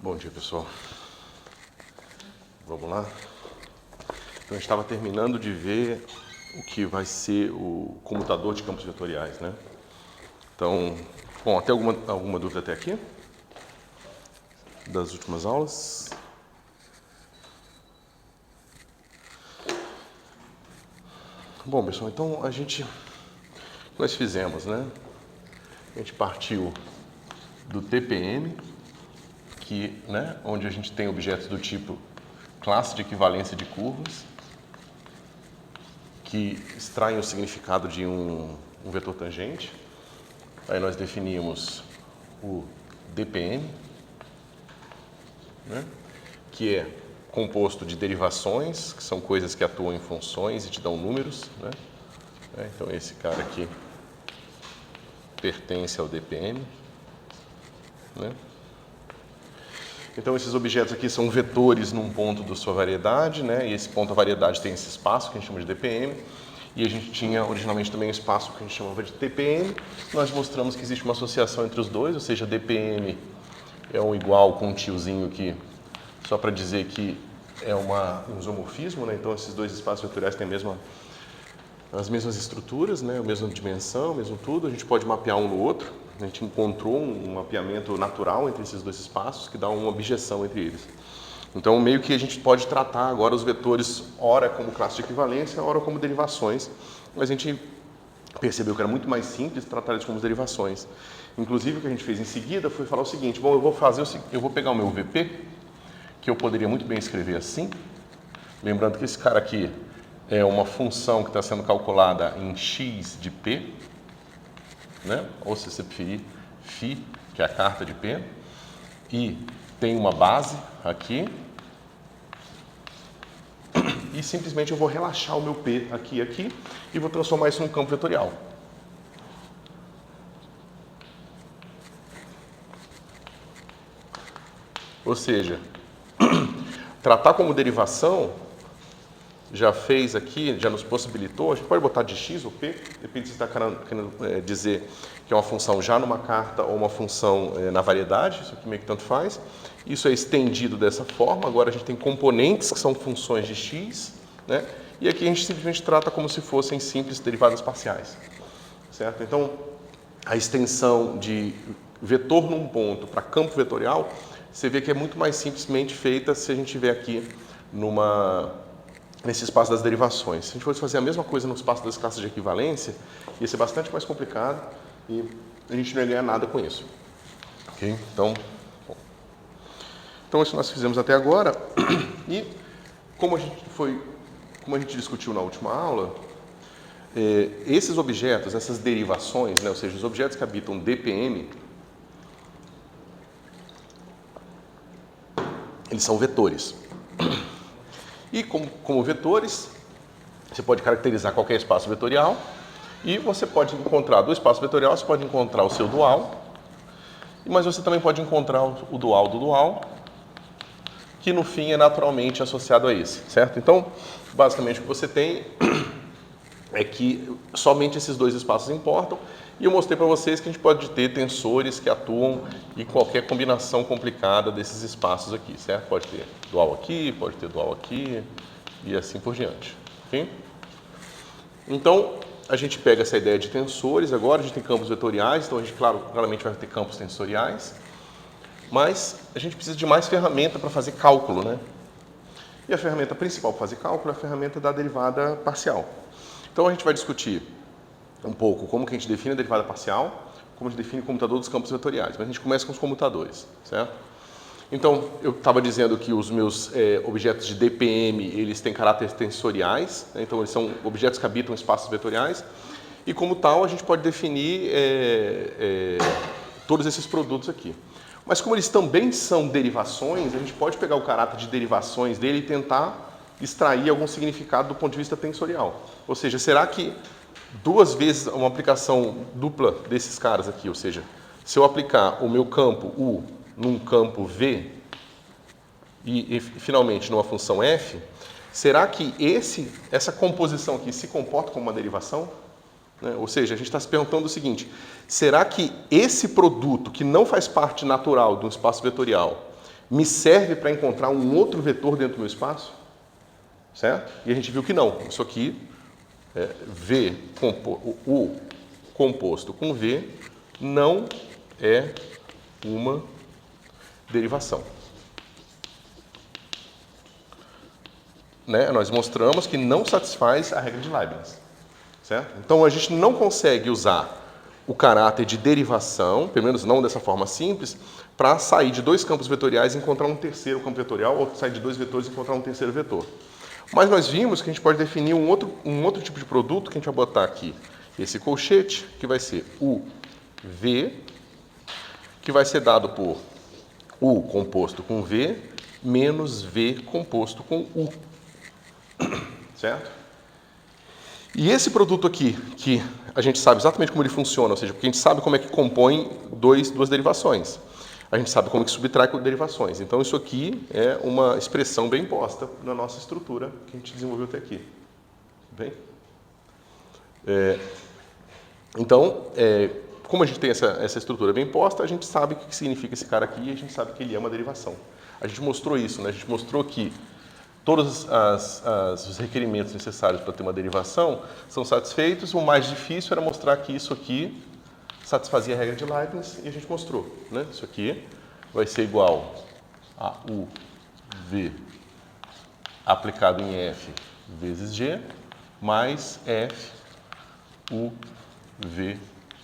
Bom dia, pessoal. Vamos lá? Então, a gente estava terminando de ver o que vai ser o comutador de campos vetoriais, né? Então, bom, até alguma dúvida até aqui? Das últimas aulas? Bom, pessoal, então nós fizemos, né? A gente partiu do TPM, onde a gente tem objetos do tipo classe de equivalência de curvas, que extraem o significado de um vetor tangente. Aí nós definimos o DPM, né, que é composto de derivações, que são coisas que atuam em funções e te dão números, né? Então esse cara aqui pertence ao DPM, né? Então esses objetos aqui são vetores num ponto da sua variedade, né? E esse ponto da variedade tem esse espaço que a gente chama de DPM. E a gente tinha originalmente também um espaço que a gente chamava de TPM. Nós mostramos que existe uma associação entre os dois, ou seja, DPM é um igual com um tiozinho aqui, só para dizer que é um isomorfismo, né? Então esses dois espaços vetoriais têm as mesmas estruturas, né? A mesma dimensão, o mesmo tudo. A gente pode mapear um no outro. A gente encontrou um mapeamento natural entre esses dois espaços que dá uma objeção entre eles. Então, meio que a gente pode tratar agora os vetores, ora como classe de equivalência, ora como derivações, mas a gente percebeu que era muito mais simples tratar eles como derivações. Inclusive, o que a gente fez em seguida foi falar o seguinte: bom, eu vou pegar o meu VP, que eu poderia muito bem escrever assim, lembrando que esse cara aqui é uma função que está sendo calculada em x de p, né? Ou se você preferir, φ, que é a carta de p, e tem uma base aqui, e simplesmente eu vou relaxar o meu p aqui e aqui, e vou transformar isso num campo vetorial. Ou seja, tratar como derivação já fez aqui, já nos possibilitou, a gente pode botar de x ou p, depende se você está querendo dizer que é uma função já numa carta ou uma função na variedade, isso aqui meio que tanto faz. Isso é estendido dessa forma, agora a gente tem componentes que são funções de x, né? E aqui a gente simplesmente trata como se fossem simples derivadas parciais, certo? Então, a extensão de vetor num ponto para campo vetorial, você vê que é muito mais simplesmente feita se a gente tiver aqui nesse espaço das derivações. Se a gente fosse fazer a mesma coisa no espaço das classes de equivalência, ia ser bastante mais complicado e a gente não ia ganhar nada com isso. Ok? Então isso nós fizemos até agora. E como a gente discutiu na última aula, esses objetos, essas derivações, né, ou seja, os objetos que habitam DPM, eles são vetores. E como vetores, você pode caracterizar qualquer espaço vetorial e você pode encontrar do espaço vetorial, você pode encontrar o seu dual, mas você também pode encontrar o dual do dual, que no fim é naturalmente associado a esse, certo? Então, basicamente o que você tem é que somente esses dois espaços importam, e eu mostrei para vocês que a gente pode ter tensores que atuam em qualquer combinação complicada desses espaços aqui, certo? Pode ter dual aqui, pode ter dual aqui, e assim por diante, ok? Então, a gente pega essa ideia de tensores, agora a gente tem campos vetoriais, então a gente claramente vai ter campos tensoriais, mas a gente precisa de mais ferramenta para fazer cálculo, né? E a ferramenta principal para fazer cálculo é a ferramenta da derivada parcial. Então a gente vai discutir um pouco como que a gente define a derivada parcial, como a gente define o comutador dos campos vetoriais, mas a gente começa com os comutadores, certo? Então, eu estava dizendo que os meus objetos de DPM, eles têm caráteres tensoriais, né? Então eles são objetos que habitam espaços vetoriais, e como tal a gente pode definir todos esses produtos aqui. Mas como eles também são derivações, a gente pode pegar o caráter de derivações dele e tentar extrair algum significado do ponto de vista tensorial. Ou seja, será que duas vezes uma aplicação dupla desses caras aqui, ou seja, se eu aplicar o meu campo U num campo V e finalmente numa função F, será que essa composição aqui se comporta como uma derivação? Né? Ou seja, a gente está se perguntando o seguinte: será que esse produto, que não faz parte natural de um espaço vetorial, me serve para encontrar um outro vetor dentro do meu espaço? Certo? E a gente viu que não. Isso aqui, o composto com V, não é uma derivação. Né? Nós mostramos que não satisfaz a regra de Leibniz. Certo? Então, a gente não consegue usar o caráter de derivação, pelo menos não dessa forma simples, para sair de dois campos vetoriais e encontrar um terceiro campo vetorial, ou sair de dois vetores e encontrar um terceiro vetor. Mas nós vimos que a gente pode definir um outro tipo de produto que a gente vai botar aqui. Esse colchete, que vai ser o V, que vai ser dado por U composto com V, menos V composto com U. Certo? E esse produto aqui, que a gente sabe exatamente como ele funciona, ou seja, porque a gente sabe como é que compõe duas derivações. A gente sabe como é que subtrai derivações. Então, isso aqui é uma expressão bem posta na nossa estrutura que a gente desenvolveu até aqui. Bem? Então, como a gente tem essa estrutura bem posta, a gente sabe o que significa esse cara aqui e a gente sabe que ele é uma derivação. A gente mostrou isso, né? A gente mostrou que todos os requerimentos necessários para ter uma derivação são satisfeitos. O mais difícil era mostrar que isso aqui satisfazia a regra de Leibniz e a gente mostrou. Né? Isso aqui vai ser igual a UV aplicado em F vezes G mais F UV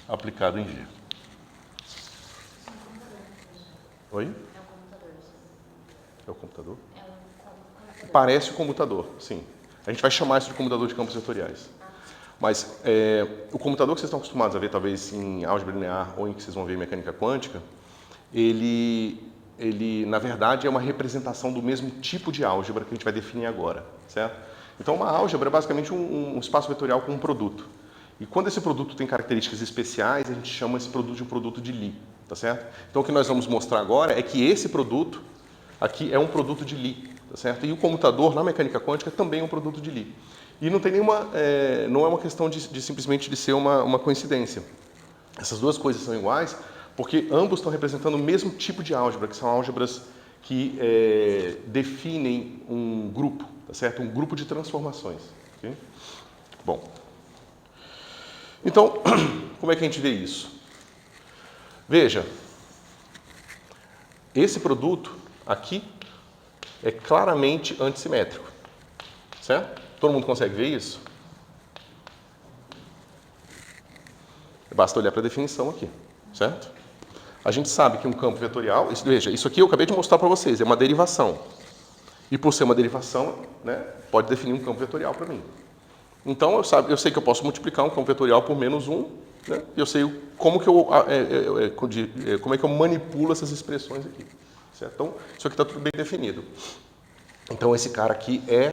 aplicado em G. Oi? É o computador? Parece o comutador, sim. A gente vai chamar isso de comutador de campos vetoriais. Mas o computador que vocês estão acostumados a ver, talvez em álgebra linear ou em que vocês vão ver em mecânica quântica, ele na verdade, é uma representação do mesmo tipo de álgebra que a gente vai definir agora, certo? Então, uma álgebra é basicamente um espaço vetorial com um produto. E quando esse produto tem características especiais, a gente chama esse produto de um produto de Lie, tá certo? Então, o que nós vamos mostrar agora é que esse produto aqui é um produto de Lie, tá certo? E o comutador, na mecânica quântica, também é um produto de Lie. E não tem nenhuma, não é uma questão de simplesmente de ser uma coincidência. Essas duas coisas são iguais porque ambos estão representando o mesmo tipo de álgebra, que são álgebras que definem um grupo, tá certo? Um grupo de transformações. Okay? Bom, então, como é que a gente vê isso? Veja, esse produto aqui é claramente antissimétrico, certo? Todo mundo consegue ver isso? Basta olhar para a definição aqui, certo? A gente sabe que um campo vetorial, veja, isso aqui eu acabei de mostrar para vocês, é uma derivação. E por ser uma derivação, né, pode definir um campo vetorial para mim. Então, eu sei que eu posso multiplicar um campo vetorial por menos 1, né, e eu sei como que como é que eu manipulo essas expressões aqui. Certo? Então, isso aqui está tudo bem definido. Então, esse cara aqui é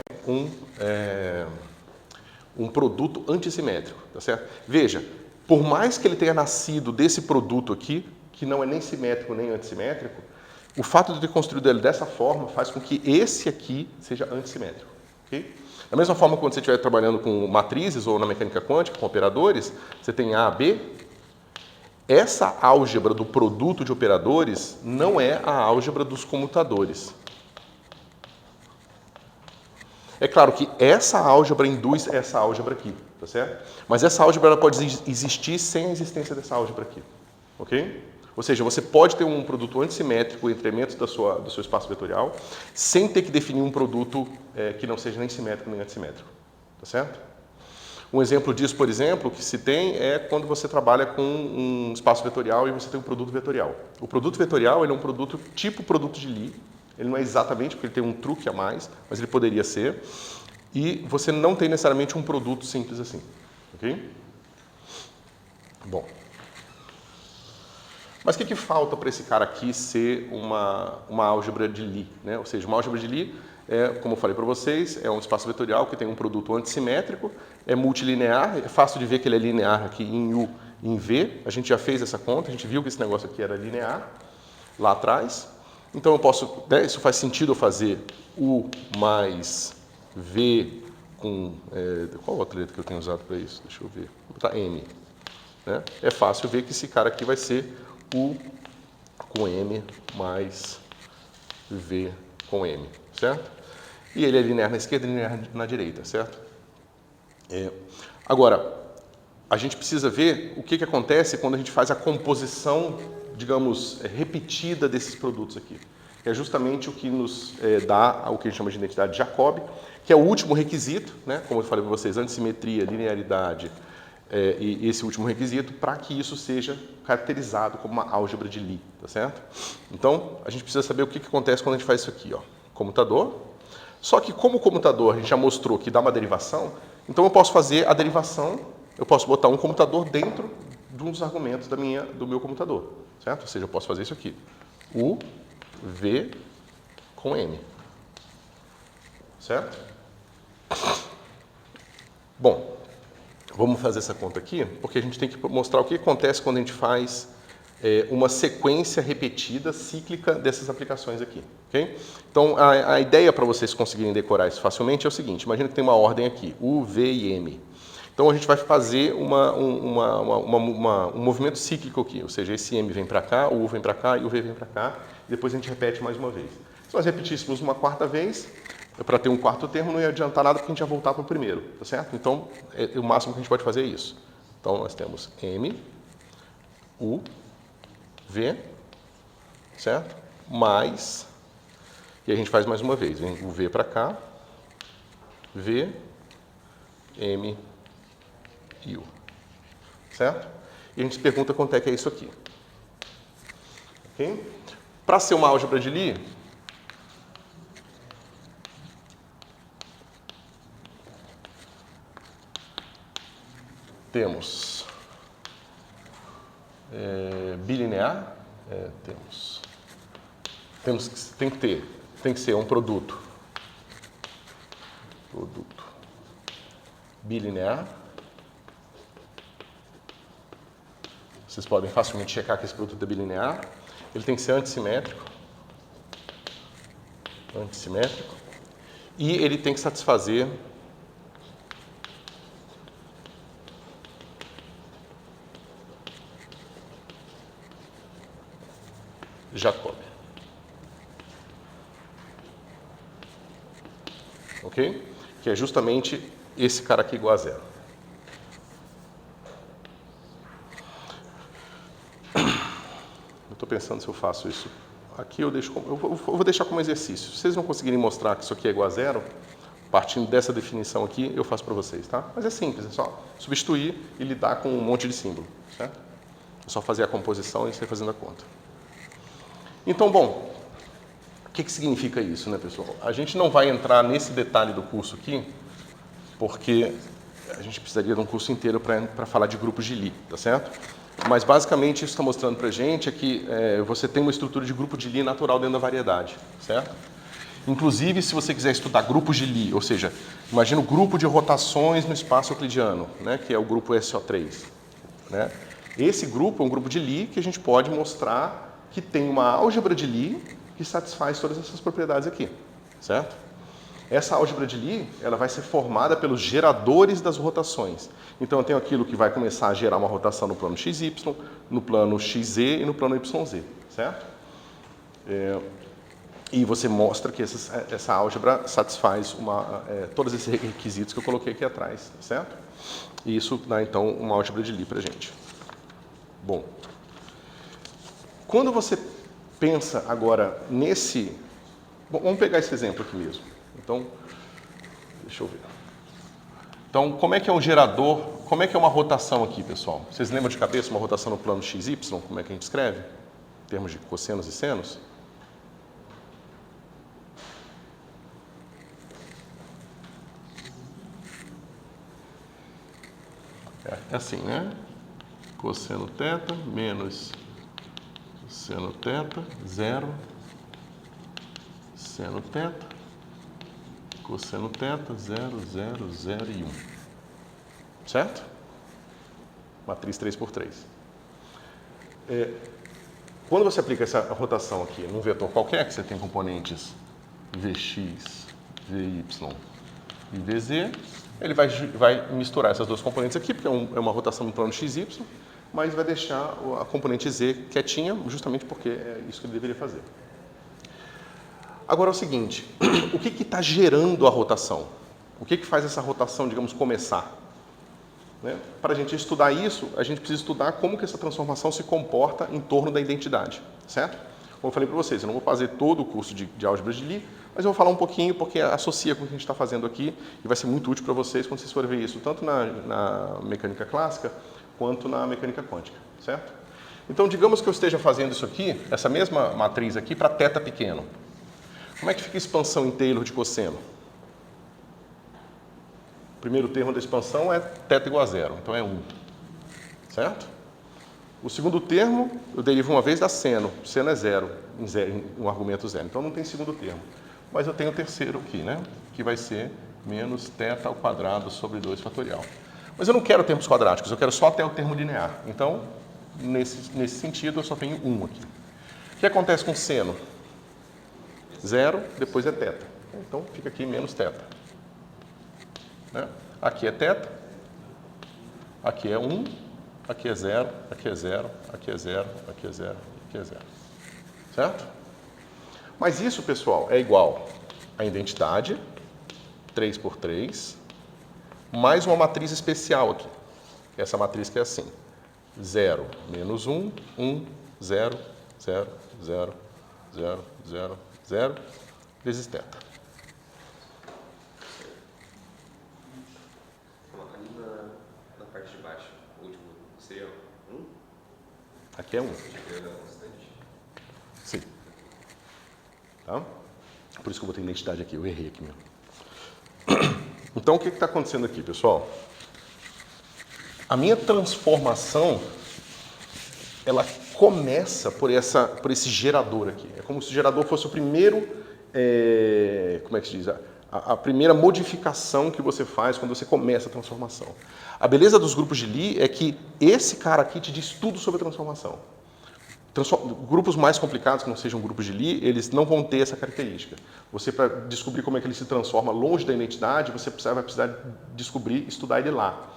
um produto antissimétrico, tá certo? Veja, por mais que ele tenha nascido desse produto aqui, que não é nem simétrico nem antissimétrico, o fato de ter construído ele dessa forma faz com que esse aqui seja antissimétrico. Okay? Da mesma forma, quando você estiver trabalhando com matrizes ou na mecânica quântica, com operadores, você tem A, B. Essa álgebra do produto de operadores não é a álgebra dos comutadores. É claro que essa álgebra induz essa álgebra aqui, tá certo? Mas essa álgebra ela pode existir sem a existência dessa álgebra aqui, ok? Ou seja, você pode ter um produto antissimétrico entre elementos do seu espaço vetorial sem ter que definir um produto que não seja nem simétrico nem antissimétrico, tá certo? Um exemplo disso, por exemplo, que se tem é quando você trabalha com um espaço vetorial e você tem um produto vetorial. O produto vetorial ele é um produto tipo produto de Lie. Ele não é exatamente porque ele tem um truque a mais, mas ele poderia ser. E você não tem necessariamente um produto simples assim. Ok? Bom. Mas o que falta para esse cara aqui ser uma álgebra de Lie? Né? Ou seja, uma álgebra de Lie, como eu falei para vocês, é um espaço vetorial que tem um produto antissimétrico, é multilinear, é fácil de ver que ele é linear aqui em U e em V. A gente já fez essa conta, a gente viu que esse negócio aqui era linear lá atrás. Então, eu posso, né, isso faz sentido eu fazer U mais V com... qual outra letra que eu tenho usado para isso? Deixa eu ver. Vou botar M. Né? É fácil ver que esse cara aqui vai ser U com M mais V com M, certo? E ele é linear na esquerda e linear na direita, certo? Agora, a gente precisa ver o que acontece quando a gente faz a composição, digamos, repetida desses produtos aqui. É justamente o que nos dá o que a gente chama de identidade de Jacobi, que é o último requisito, né? Como eu falei para vocês, antissimetria, linearidade e esse último requisito, para que isso seja caracterizado como uma álgebra de Lie, tá certo? Então, a gente precisa saber o que acontece quando a gente faz isso aqui, ó. Comutador. Só que como o comutador a gente já mostrou que dá uma derivação, então eu posso fazer a derivação, eu posso botar um comutador dentro de um dos argumentos do meu comutador, certo? Ou seja, eu posso fazer isso aqui. U, V com M. Certo? Bom, vamos fazer essa conta aqui, porque a gente tem que mostrar o que acontece quando a gente faz uma sequência repetida, cíclica dessas aplicações aqui. Okay? Então, a ideia para vocês conseguirem decorar isso facilmente é o seguinte, imagina que tem uma ordem aqui, U, V e M. Então, a gente vai fazer um movimento cíclico aqui, ou seja, esse M vem para cá, o U vem para cá e o V vem para cá, e depois a gente repete mais uma vez. Se nós repetíssemos uma quarta vez, para ter um quarto termo não ia adiantar nada porque a gente ia voltar para o primeiro, tá certo? Então, o máximo que a gente pode fazer é isso. Então, nós temos M, U, V, certo? Mais, e a gente faz mais uma vez, vem o V para cá, V, M e U, certo? E a gente se pergunta quanto é que é isso aqui. Okay? Para ser uma álgebra de Lie, temos bilinear, tem que ser um produto bilinear. Vocês podem facilmente checar que esse produto é bilinear. Ele tem que ser antissimétrico, e ele tem que satisfazer Jacobi. Ok? Que é justamente esse cara aqui igual a zero. Eu estou pensando se eu faço isso aqui, eu vou deixar como exercício. Se vocês não conseguirem mostrar que isso aqui é igual a zero, partindo dessa definição aqui, eu faço para vocês, tá? Mas é simples, é só substituir e lidar com um monte de símbolo, certo? É só fazer a composição e sair fazendo a conta. Então, bom, o que significa isso, né, pessoal? A gente não vai entrar nesse detalhe do curso aqui, porque a gente precisaria de um curso inteiro para falar de grupos de Lie, tá certo? Mas, basicamente, isso está mostrando para a gente é que você tem uma estrutura de grupo de Lie natural dentro da variedade, certo? Inclusive, se você quiser estudar grupos de Lie, ou seja, imagina o grupo de rotações no espaço euclidiano, né, que é o grupo SO3. Né? Esse grupo é um grupo de Lie que a gente pode mostrar que tem uma álgebra de Lie que satisfaz todas essas propriedades aqui, certo? Essa álgebra de Lie, ela vai ser formada pelos geradores das rotações. Então, eu tenho aquilo que vai começar a gerar uma rotação no plano XY, no plano XZ e no plano YZ, certo? E você mostra que essa álgebra satisfaz todos esses requisitos que eu coloquei aqui atrás, certo? E isso dá, então, uma álgebra de Lie para a gente. Bom, quando você pensa agora nesse... Bom, vamos pegar esse exemplo aqui mesmo. Então, deixa eu ver. Então, como é que é um gerador, como é que é uma rotação aqui, pessoal? Vocês lembram de cabeça uma rotação no plano XY? Como é que a gente escreve? Em termos de cossenos e senos? É assim, né? Cosseno θ menos seno θ, 0, seno θ, cosseno θ, 0, 0, 0 e 1. Certo? Matriz 3×3. Quando você aplica essa rotação aqui num vetor qualquer, que você tem componentes Vx, Vy e Vz, ele vai misturar essas duas componentes aqui, porque é uma rotação no plano XY, mas vai deixar a componente Z quietinha, justamente porque é isso que ele deveria fazer. Agora é o seguinte, o que está gerando a rotação? O que faz essa rotação, digamos, começar? Né? Para a gente estudar isso, a gente precisa estudar como que essa transformação se comporta em torno da identidade, certo? Como eu falei para vocês, eu não vou fazer todo o curso de álgebra de Lie, mas eu vou falar um pouquinho porque associa com o que a gente está fazendo aqui e vai ser muito útil para vocês quando vocês forem ver isso, tanto na mecânica clássica quanto na mecânica quântica, certo? Então, digamos que eu esteja fazendo isso aqui, essa mesma matriz aqui, para θ pequeno. Como é que fica a expansão em Taylor de cosseno? O primeiro termo da expansão é θ igual a zero, então é 1, certo? O segundo termo, eu derivo uma vez da seno. Seno é zero, em um argumento zero. Então não tem segundo termo. Mas eu tenho o terceiro aqui, né? Que vai ser menos θ ao quadrado sobre 2 fatorial. Mas eu não quero termos quadráticos, eu quero só até o termo linear. Então, nesse sentido, eu só tenho 1 aqui. O que acontece com seno? Zero, depois é θ. Então fica aqui menos θ. Né? Aqui é θ, aqui é 1, aqui é 0, aqui é 0, aqui é 0, aqui é 0, aqui é 0. Certo? Mas isso, pessoal, é igual à identidade, 3 por 3, mais uma matriz especial aqui. Essa matriz que é assim, 0, menos 1, 1, 0, 0, 0, 0, 0, 0, vezes θ. Na parte de baixo, o último seria 1? Aqui é 1. Sim. Tá? Por isso que eu botei identidade aqui, eu errei aqui mesmo. Então, o que está acontecendo aqui, pessoal? A minha transformação, ela começa por esse gerador aqui. É como se o gerador fosse o primeiro, como é que se diz? A primeira modificação que você faz quando você começa a transformação. A beleza dos grupos de Lie é que esse cara aqui te diz tudo sobre a transformação. Grupos mais complicados, que não sejam grupos de Lie, eles não vão ter essa característica. Você, para descobrir como é que ele se transforma longe da identidade, você vai precisar descobrir, estudar ele lá.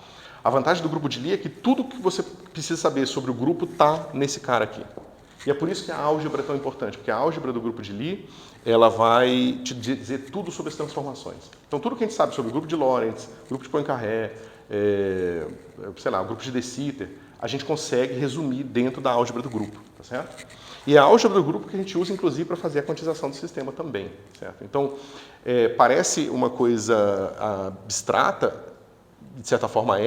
A vantagem do grupo de Lie é que tudo que você precisa saber sobre o grupo está nesse cara aqui. E é por isso que a álgebra é tão importante, porque a álgebra do grupo de Lie, ela vai te dizer tudo sobre as transformações. Então, tudo que a gente sabe sobre o grupo de Lorentz, grupo de Poincaré, sei lá, o grupo de De Sitter, a gente consegue resumir dentro da álgebra do grupo, tá certo? E é a álgebra do grupo que a gente usa, inclusive, para fazer a quantização do sistema também, certo? Então, parece uma coisa abstrata, de certa forma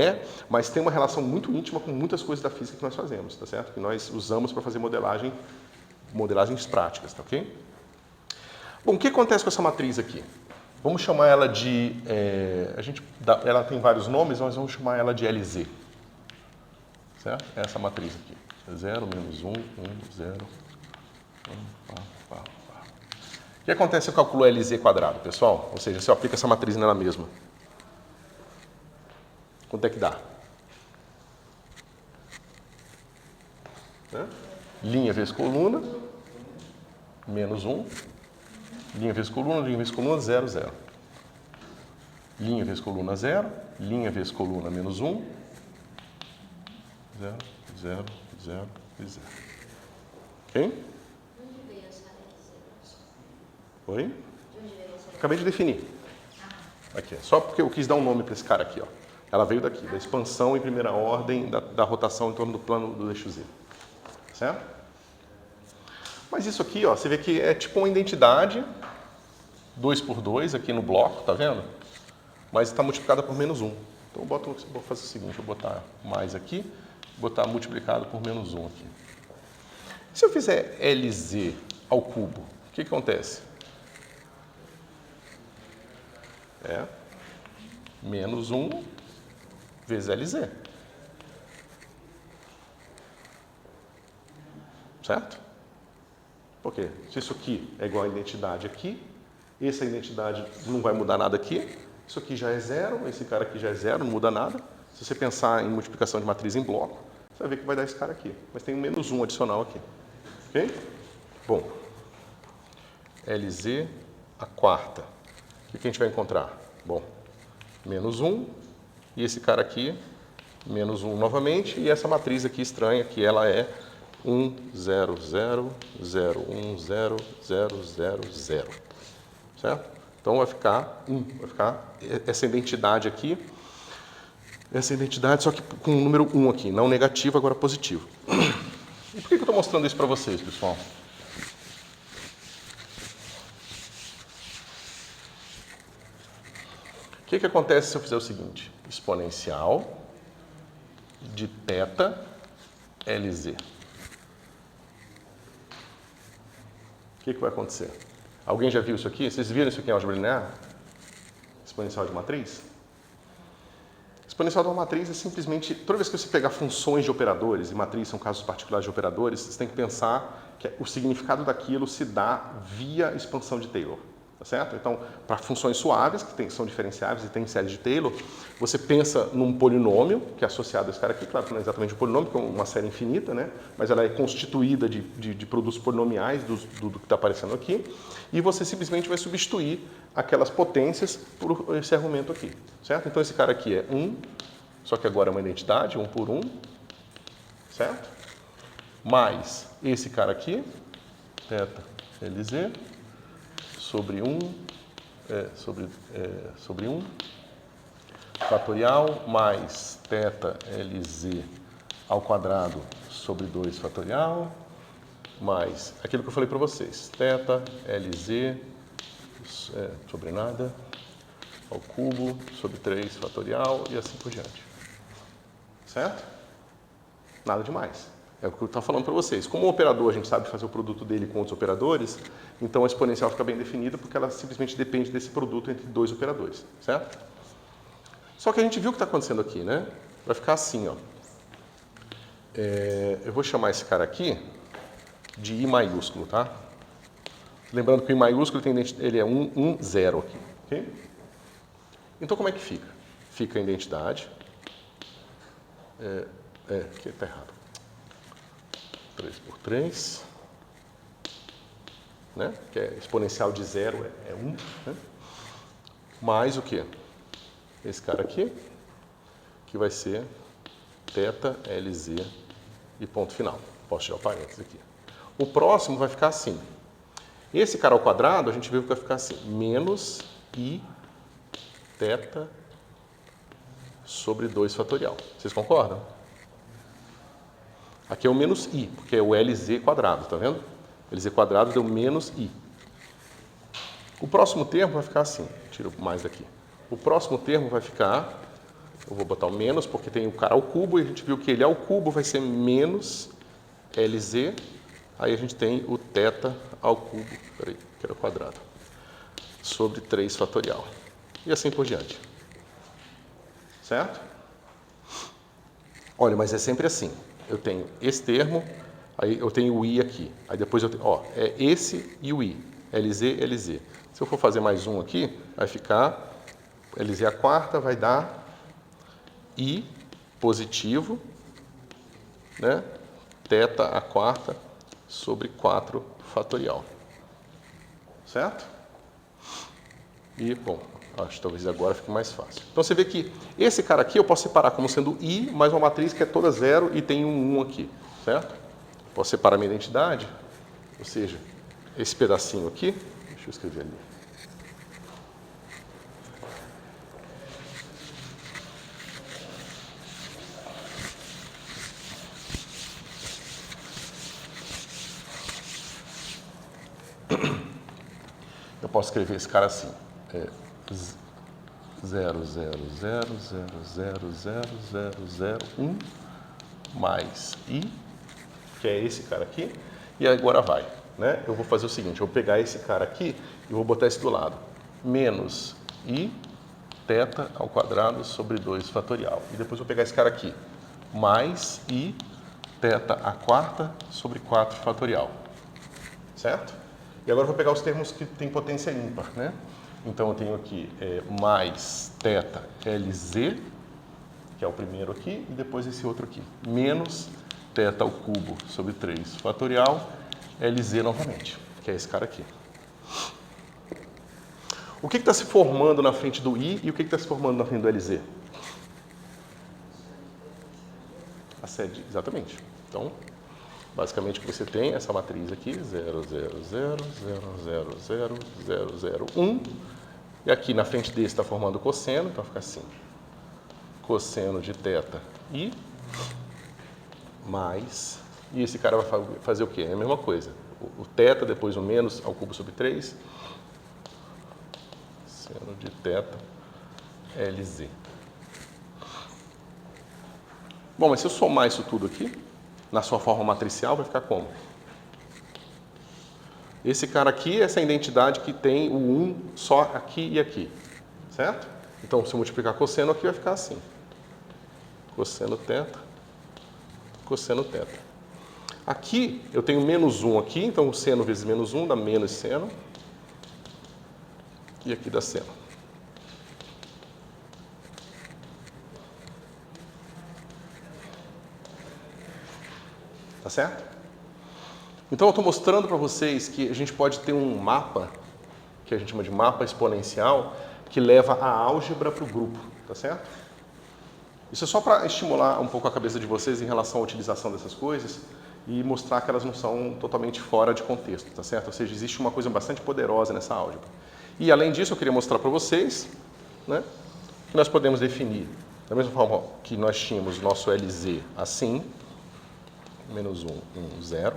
mas tem uma relação muito íntima com muitas coisas da física que nós fazemos, tá certo? Que nós usamos para fazer modelagens práticas, tá ok? Bom, o que acontece com essa matriz aqui? Vamos chamar ela de... ela tem vários nomes, mas vamos chamar ela de LZ. Certo? Essa matriz aqui. 0, menos 1, 1, 0, 1, pá, pá, pá. O que acontece se eu calculo LZ quadrado, pessoal? Ou seja, se eu aplico essa matriz nela mesma. Quanto é que dá? Linha vezes coluna, menos 1. Linha vezes coluna, 0, 0. Linha vezes coluna, 0. Linha vezes coluna, menos 1. 0, 0, 0 e 0. Ok? Onde veio essa LZ? Oi? Acabei de definir. Aqui, só porque eu quis dar um nome para esse cara aqui, ó. Ela veio daqui, da expansão em primeira ordem da rotação em torno do plano do eixo Z. Certo? Mas isso aqui, ó, você vê que é tipo uma identidade 2 por 2 aqui no bloco, tá vendo? Mas está multiplicada por menos 1. Então eu vou fazer o seguinte, vou botar mais aqui, botar multiplicado por menos 1 aqui. Se eu fizer LZ ao cubo, o que acontece? Menos 1 vezes LZ. Certo? Por quê? Se isso aqui é igual a identidade aqui, essa identidade não vai mudar nada aqui, isso aqui já é 0, esse cara aqui já é 0, não muda nada. Se você pensar em multiplicação de matriz em bloco, você vai ver que vai dar esse cara aqui. Mas tem um menos 1 adicional aqui. Ok? Bom, LZ a quarta. O que a gente vai encontrar? Bom, menos 1, e esse cara aqui, menos 1 novamente, e essa matriz aqui estranha, que ela é 0,000,1,000,000. Certo? Então vai ficar essa identidade aqui, essa identidade só que com o número 1 aqui, não negativo, agora positivo. E por que eu estou mostrando isso para vocês, pessoal? O que acontece se eu fizer o seguinte? Exponencial de θ LZ. O que vai acontecer? Alguém já viu isso aqui? Vocês viram isso aqui em álgebra linear? Exponencial de matriz? Exponencial de uma matriz é simplesmente, toda vez que você pegar funções de operadores, e matrizes são casos particulares de operadores, você tem que pensar que o significado daquilo se dá via expansão de Taylor. Tá certo? Então, para funções suaves, que são diferenciáveis e têm série de Taylor, você pensa num polinômio, que é associado a esse cara aqui, claro que não é exatamente um polinômio, que é uma série infinita, né? Mas ela é constituída de produtos polinomiais do que está aparecendo aqui, e você simplesmente vai substituir aquelas potências por esse argumento aqui, certo? Então, esse cara aqui é 1, só que agora é uma identidade, 1 por 1, certo? Mais esse cara aqui, θ LZ, sobre 1, sobre 1, fatorial, mais θ LZ ao quadrado sobre 2 fatorial, mais aquilo que eu falei para vocês, θ LZ sobre nada, ao cubo, sobre 3 fatorial e assim por diante. Certo? Nada demais. É o que eu estou falando para vocês. Como o operador a gente sabe fazer o produto dele com outros operadores, então a exponencial fica bem definida porque ela simplesmente depende desse produto entre dois operadores, certo? Só que a gente viu o que está acontecendo aqui, né? Vai ficar assim, ó. Eu vou chamar esse cara aqui de I maiúsculo, tá? Lembrando que o I maiúsculo ele é 1, 0 aqui, ok? Então como é que fica? Fica a identidade. Aqui está errado. 3 por 3, né? Que é exponencial de 0 é 1, né? Mais o quê? Esse cara aqui, que vai ser θ LZ e ponto final. Posso tirar o parênteses aqui. O próximo vai ficar assim. Esse cara ao quadrado, a gente viu que vai ficar assim, menos I θ sobre 2 fatorial. Vocês concordam? Aqui é o menos i, porque é o LZ quadrado, tá vendo? LZ quadrado deu menos i. O próximo termo vai ficar assim, tiro mais daqui. O próximo termo vai ficar, eu vou botar o menos, porque tem o cara ao cubo, e a gente viu que ele ao cubo vai ser menos LZ, aí a gente tem o θ ao cubo, peraí, que era o quadrado, sobre 3 fatorial. E assim por diante. Certo? Olha, mas é sempre assim. Eu tenho esse termo, aí eu tenho o i aqui. Aí depois eu tenho, é esse e o i, LZ, LZ. Se eu for fazer mais um aqui, vai ficar LZ a quarta, vai dar i positivo, né? θ a quarta sobre 4 fatorial. Certo? E, bom, acho que talvez agora fique mais fácil. Então você vê que esse cara aqui eu posso separar como sendo I mais uma matriz que é toda 0 e tem um 1 aqui, certo? Posso separar minha identidade, ou seja, esse pedacinho aqui, deixa eu escrever ali. Eu posso escrever esse cara assim, 0,000,000,001 mais i, que é esse cara aqui, e agora vai, né? Eu vou fazer o seguinte, eu vou pegar esse cara aqui e vou botar esse do lado, menos i θ ao quadrado sobre 2 fatorial. E depois eu vou pegar esse cara aqui, mais i θ a quarta sobre 4 fatorial, certo? E agora eu vou pegar os termos que têm potência ímpar, né? Então eu tenho aqui mais θ LZ, que é o primeiro aqui, e depois esse outro aqui, menos θ ao cubo sobre 3 fatorial, LZ novamente, que é esse cara aqui. O que está se formando na frente do I e o que está se formando na frente do LZ? A sede, exatamente. Então, Basicamente, o que você tem é essa matriz aqui, 0, 0, 0, 0, 0, 0, 0, 0, 1. E aqui na frente desse está formando cosseno, então fica assim. Cosseno de θ i mais... E esse cara vai fazer o quê? É a mesma coisa. O θ, depois o menos ao cubo sobre 3. Seno de θ LZ. Bom, mas se eu somar isso tudo aqui, na sua forma matricial, vai ficar como? Esse cara aqui, essa identidade que tem o 1 só aqui e aqui, certo? Então, se eu multiplicar cosseno aqui, vai ficar assim. Cosseno θ, cosseno θ. Aqui, eu tenho menos 1 aqui, então seno vezes menos 1 dá menos seno. E aqui dá seno. Tá certo? Então eu estou mostrando para vocês que a gente pode ter um mapa, que a gente chama de mapa exponencial, que leva a álgebra para o grupo, tá certo? Isso é só para estimular um pouco a cabeça de vocês em relação à utilização dessas coisas e mostrar que elas não são totalmente fora de contexto, tá certo? Ou seja, existe uma coisa bastante poderosa nessa álgebra. E além disso, eu queria mostrar para vocês, né, que nós podemos definir, da mesma forma que nós tínhamos nosso LZ assim, menos 1, 1, 0.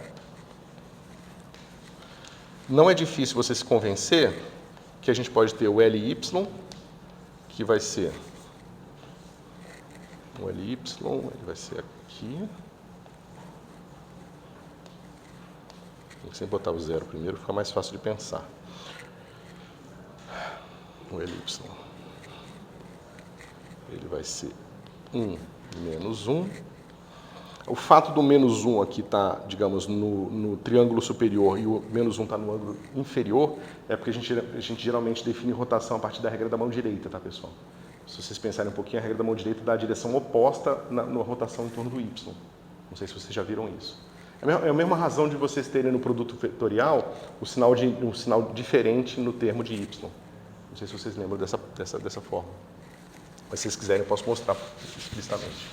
Não é difícil você se convencer que a gente pode ter o LY, que vai ser o LY, ele vai ser aqui. Tem que botar o 0 primeiro, fica mais fácil de pensar. O LY, ele vai ser 1 menos 1. O fato do menos 1 aqui estar, digamos, no triângulo superior e o menos 1 está no ângulo inferior, é porque a gente geralmente define rotação a partir da regra da mão direita, tá, pessoal? Se vocês pensarem um pouquinho, a regra da mão direita dá a direção oposta na rotação em torno do y. Não sei se vocês já viram isso. É a mesma razão de vocês terem no produto vetorial um sinal diferente no termo de y. Não sei se vocês lembram dessa forma. Mas se vocês quiserem, eu posso mostrar explicitamente.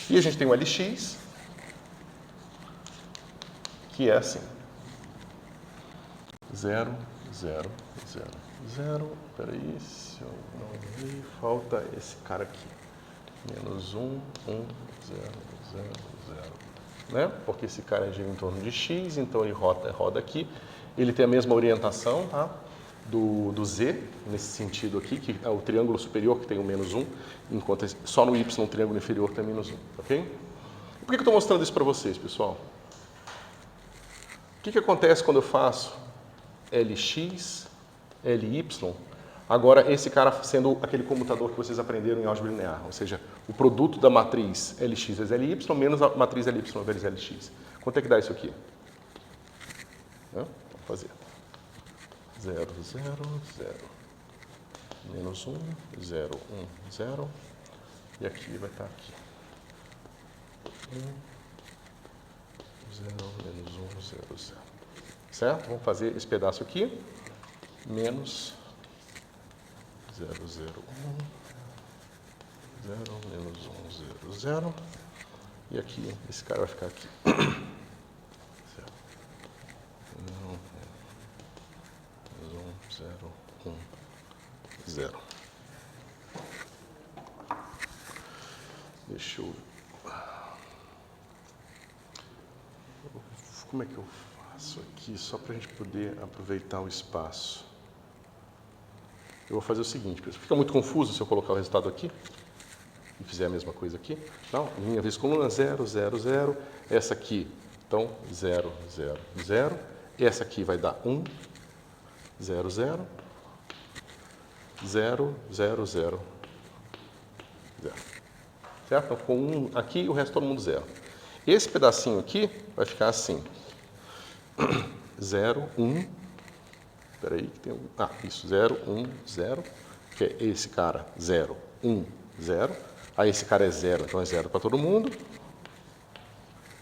E a gente tem o LX, que é assim. 0, 0, 0, 0. Peraí, se eu não vi, falta esse cara aqui. Menos 1, 1, 0, 0, 0. Né? Porque esse cara gira em torno de x, então ele roda aqui. Ele tem a mesma orientação, tá? Do Z, nesse sentido aqui, que é o triângulo superior que tem o menos 1, enquanto só no Y o triângulo inferior tem menos 1, ok? Por que eu estou mostrando isso para vocês, pessoal? O que acontece quando eu faço LX, LY, agora esse cara sendo aquele comutador que vocês aprenderam em álgebra linear, ou seja, o produto da matriz LX vezes LY menos a matriz LY vezes LX. Quanto é que dá isso aqui? Vamos fazer. 0, 0, 0, menos 1, 0, 1, 0, e aqui vai estar aqui. 1, 0, menos 1, 0, 0. Certo? Vamos fazer esse pedaço aqui. Menos 0, 0, 1, 0, menos 1, 0, 0. E aqui, esse cara vai ficar aqui. 0, 1, 0. Deixa eu... Como é que eu faço aqui, só para a gente poder aproveitar o espaço? Eu vou fazer o seguinte, pessoal. Fica muito confuso se eu colocar o resultado aqui e fizer a mesma coisa aqui? Não, linha vezes coluna, 0, 0, 0. Essa aqui, então, 0, 0, 0. Essa aqui vai dar 1. 0, 0, 0, 0, 0, 0. Certo? Então, com 1 aqui e o resto todo mundo 0. Esse pedacinho aqui vai ficar assim. 0, 1. Espera aí que tem um... Ah, isso. 0, 1, 0. Que é esse cara. 0, 1, 0. Aí esse cara é 0, então é 0 para todo mundo.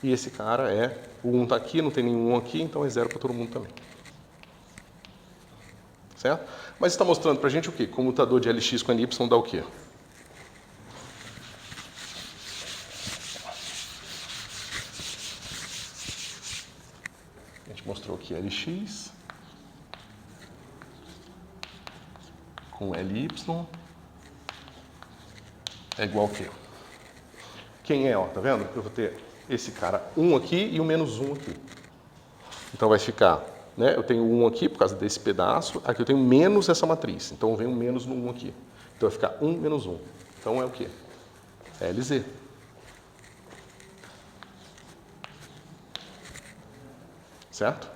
E esse cara é... O 1 está aqui, não tem nenhum 1 aqui, então é 0 para todo mundo também. Certo? Mas está mostrando para a gente o quê? Comutador de LX com LY dá o quê? A gente mostrou aqui Lx com Ly é igual a quê? Quem é, ó, tá vendo? Eu vou ter esse cara 1 aqui e o menos 1 aqui. Então vai ficar, né? Eu tenho 1 aqui por causa desse pedaço, aqui eu tenho menos essa matriz. Então vem um menos no 1 aqui. Então vai ficar 1 menos 1. Então é o quê? É Lz. Certo?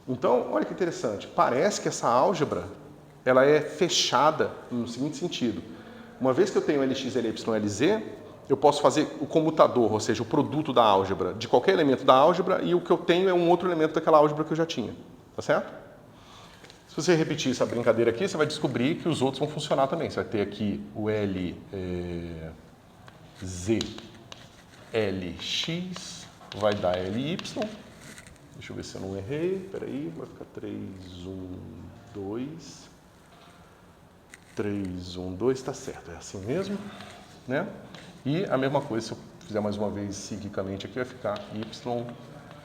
Então, olha que interessante. Parece que essa álgebra ela é fechada no seguinte sentido. Uma vez que eu tenho Lx, Ly, Lz, eu posso fazer o comutador, ou seja, o produto da álgebra, de qualquer elemento da álgebra, e o que eu tenho é um outro elemento daquela álgebra que eu já tinha. Tá certo? Se você repetir essa brincadeira aqui, você vai descobrir que os outros vão funcionar também. Você vai ter aqui o Lz, Lx, vai dar Ly. Deixa eu ver se eu não errei. Peraí, vai ficar 3, 1, 2. 3, 1, 2, está certo. É assim mesmo, né? E a mesma coisa, se eu fizer mais uma vez ciclicamente aqui, vai ficar y,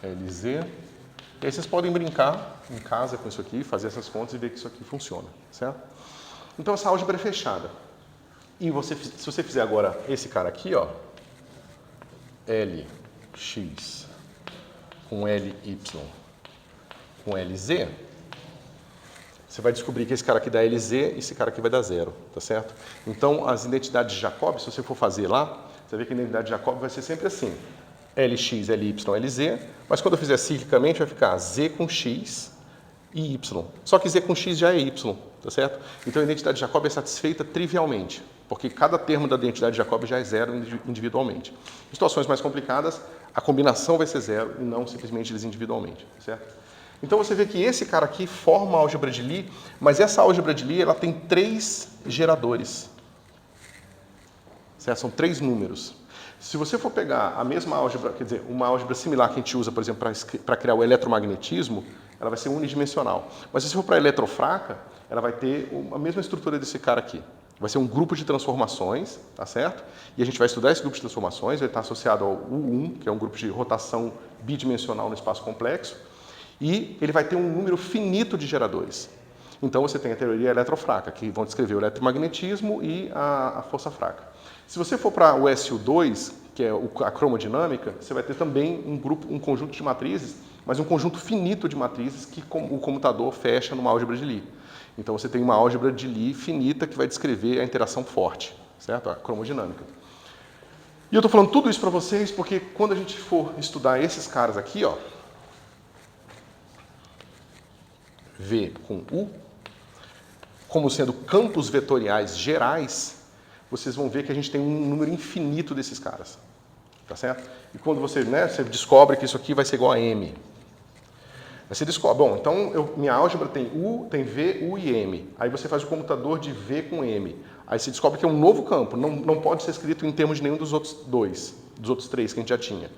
Lz. E aí vocês podem brincar em casa com isso aqui, fazer essas contas e ver que isso aqui funciona, certo? Então essa álgebra é fechada. E se você fizer agora esse cara aqui, ó, Lx com Ly com Lz, você vai descobrir que esse cara aqui dá Lz e esse cara aqui vai dar 0, tá certo? Então, as identidades de Jacob, se você for fazer lá, você vai ver que a identidade de Jacob vai ser sempre assim. Lx, Ly, Lz, mas quando eu fizer ciclicamente vai ficar z com x e y. Só que z com x já é y, tá certo? Então, a identidade de Jacob é satisfeita trivialmente, porque cada termo da identidade de Jacob já é 0 individualmente. Em situações mais complicadas, a combinação vai ser 0 e não simplesmente eles individualmente, tá certo? Então você vê que esse cara aqui forma a álgebra de Lie, mas essa álgebra de Lie ela tem 3 geradores. Certo? São 3 números. Se você for pegar a mesma álgebra, quer dizer, uma álgebra similar que a gente usa, por exemplo, para criar o eletromagnetismo, ela vai ser unidimensional. Mas se você for para a eletrofraca, ela vai ter a mesma estrutura desse cara aqui. Vai ser um grupo de transformações, tá certo? E a gente vai estudar esse grupo de transformações, ele está associado ao U1, que é um grupo de rotação bidimensional no espaço complexo. E ele vai ter um número finito de geradores. Então você tem a teoria eletrofraca, que vão descrever o eletromagnetismo e a força fraca. Se você for para o SU2, que é a cromodinâmica, você vai ter também um conjunto de matrizes, mas um conjunto finito de matrizes que o comutador fecha numa álgebra de Lie. Então você tem uma álgebra de Lie finita que vai descrever a interação forte, certo? A cromodinâmica. E eu estou falando tudo isso para vocês porque quando a gente for estudar esses caras aqui, ó, V com U, como sendo campos vetoriais gerais, vocês vão ver que a gente tem um número infinito desses caras. Tá certo? E quando você descobre que isso aqui vai ser igual a M. Aí você descobre, bom, então minha álgebra tem U, tem V, U e M. Aí você faz o comutador de V com M. Aí você descobre que é um novo campo, não pode ser escrito em termos de nenhum dos outros 3 que a gente já tinha.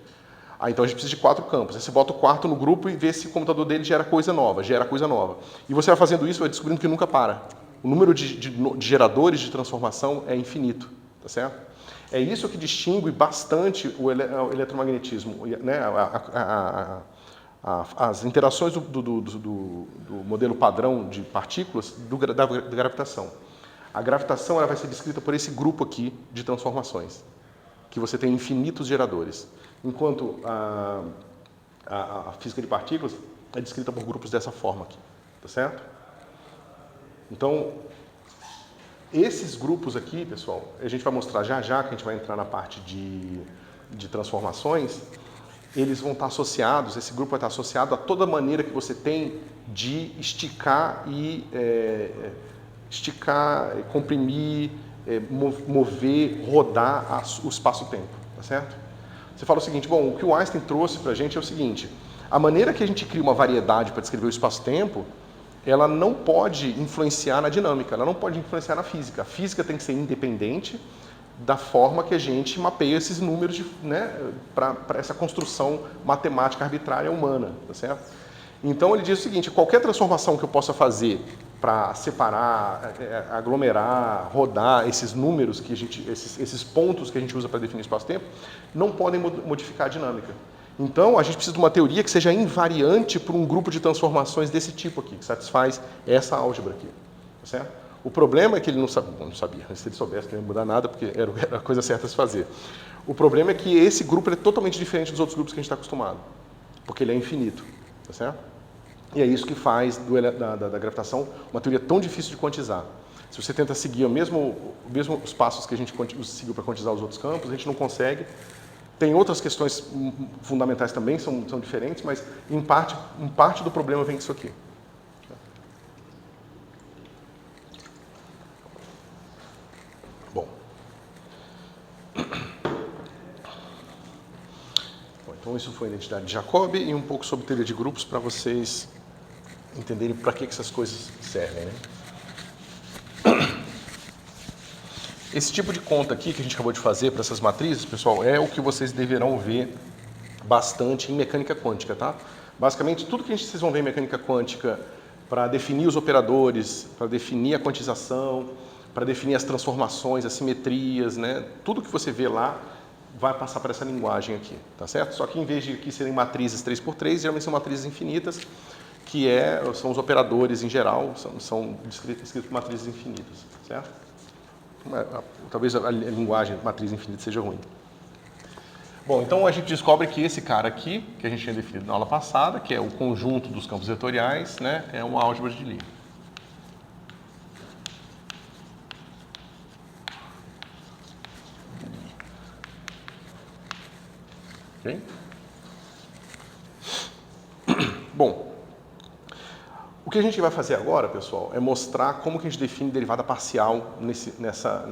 Então a gente precisa de 4 campos. Aí você bota o quarto no grupo e vê se o computador dele gera coisa nova, E você vai fazendo isso, vai descobrindo que nunca para. O número de geradores de transformação é infinito, tá certo? É isso que distingue bastante o eletromagnetismo, né? As interações do modelo padrão de partículas da gravitação. A gravitação ela vai ser descrita por esse grupo aqui de transformações, que você tem infinitos geradores. Enquanto a física de partículas é descrita por grupos dessa forma aqui, tá certo? Então, esses grupos aqui, pessoal, a gente vai mostrar já, que a gente vai entrar na parte de transformações, eles vão estar associados, esse grupo vai estar associado a toda maneira que você tem de esticar, comprimir, mover, rodar o espaço-tempo, tá certo? Você fala o seguinte, bom, o que o Einstein trouxe para a gente é o seguinte, a maneira que a gente cria uma variedade para descrever o espaço-tempo, ela não pode influenciar na dinâmica, ela não pode influenciar na física. A física tem que ser independente da forma que a gente mapeia esses números para essa construção matemática arbitrária humana, tá certo? Então ele diz o seguinte, qualquer transformação que eu possa fazer para separar, aglomerar, rodar esses números, esses pontos que a gente usa para definir espaço-tempo, não podem modificar a dinâmica. Então, a gente precisa de uma teoria que seja invariante para um grupo de transformações desse tipo aqui, que satisfaz essa álgebra aqui. Tá certo? O problema é que ele não sabia. Bom, não sabia. Se ele soubesse, não ia mudar nada, porque era a coisa certa a se fazer. O problema é que esse grupo é totalmente diferente dos outros grupos que a gente está acostumado, porque ele é infinito. Tá certo? E é isso que faz da gravitação uma teoria tão difícil de quantizar. Se você tenta seguir mesmo os passos que a gente seguiu para quantizar os outros campos, a gente não consegue. Tem outras questões fundamentais também, são diferentes, mas em parte do problema vem disso aqui. Bom. Então isso foi a identidade de Jacobi e um pouco sobre teoria de grupos para vocês entenderem para que essas coisas servem, né? Esse tipo de conta aqui que a gente acabou de fazer para essas matrizes, pessoal, é o que vocês deverão ver bastante em mecânica quântica, tá? Basicamente, tudo que vocês vão ver em mecânica quântica para definir os operadores, para definir a quantização, para definir as transformações, as simetrias, né? Tudo que você vê lá vai passar por essa linguagem aqui, tá certo? Só que em vez de aqui serem matrizes 3x3, geralmente são matrizes infinitas, que são os operadores em geral, são descritos por matrizes infinitas, certo? Talvez a linguagem matriz infinita seja ruim. Bom, então a gente descobre que esse cara aqui, que a gente tinha definido na aula passada, que é o conjunto dos campos vetoriais, né, é uma álgebra de Lie. Ok? Bom, o que a gente vai fazer agora, pessoal, é mostrar como que a gente define derivada parcial nessa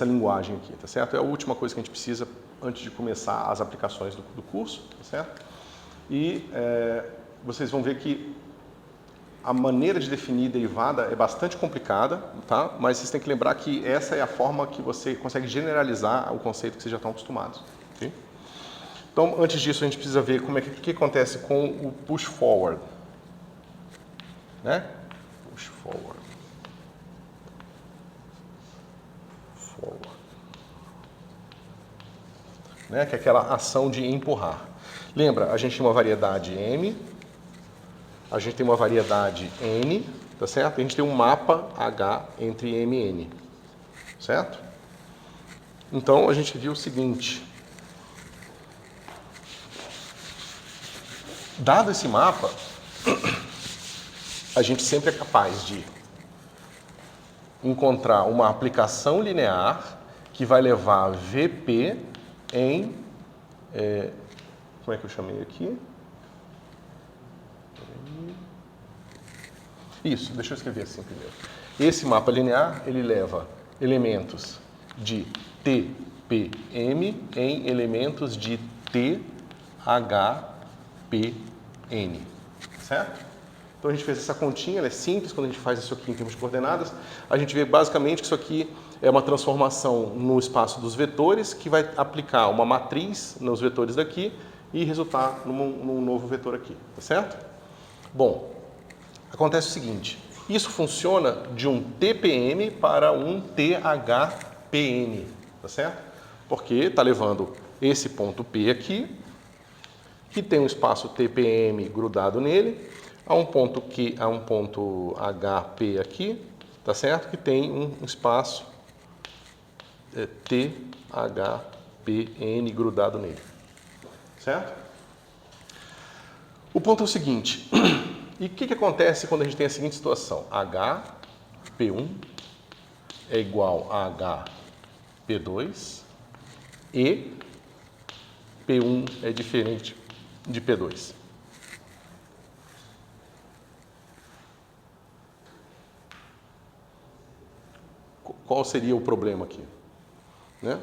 linguagem aqui, tá certo? É a última coisa que a gente precisa antes de começar as aplicações do curso, tá certo? E vocês vão ver que a maneira de definir derivada é bastante complicada, tá? Mas vocês têm que lembrar que essa é a forma que você consegue generalizar o conceito que vocês já estão acostumados, ok? Então, antes disso, a gente precisa ver como que acontece com o push forward. Né? Push forward. Forward. Né? Que é aquela ação de empurrar. Lembra, a gente tem uma variedade M, a gente tem uma variedade N, tá certo? A gente tem um mapa H entre M e N, certo? Então, a gente viu o seguinte. Dado esse mapa, a gente sempre é capaz de encontrar uma aplicação linear que vai levar VP em... como é que eu chamei aqui? Isso, deixa eu escrever assim primeiro. Esse mapa linear, ele leva elementos de TPM em elementos de THPN, certo? Então a gente fez essa continha, ela é simples quando a gente faz isso aqui em termos de coordenadas. A gente vê basicamente que isso aqui é uma transformação no espaço dos vetores que vai aplicar uma matriz nos vetores daqui e resultar num novo vetor aqui, tá certo? Bom, acontece o seguinte, isso funciona de um TPM para um THPN, tá certo? Porque está levando esse ponto P aqui, que tem um espaço TPM grudado nele, a um ponto HP aqui, tá certo? Que tem um espaço THPN grudado nele, certo? O ponto é o seguinte, e o que acontece quando a gente tem a seguinte situação? HP1 é igual a HP2 e P1 é diferente de P2. Qual seria o problema aqui? Né?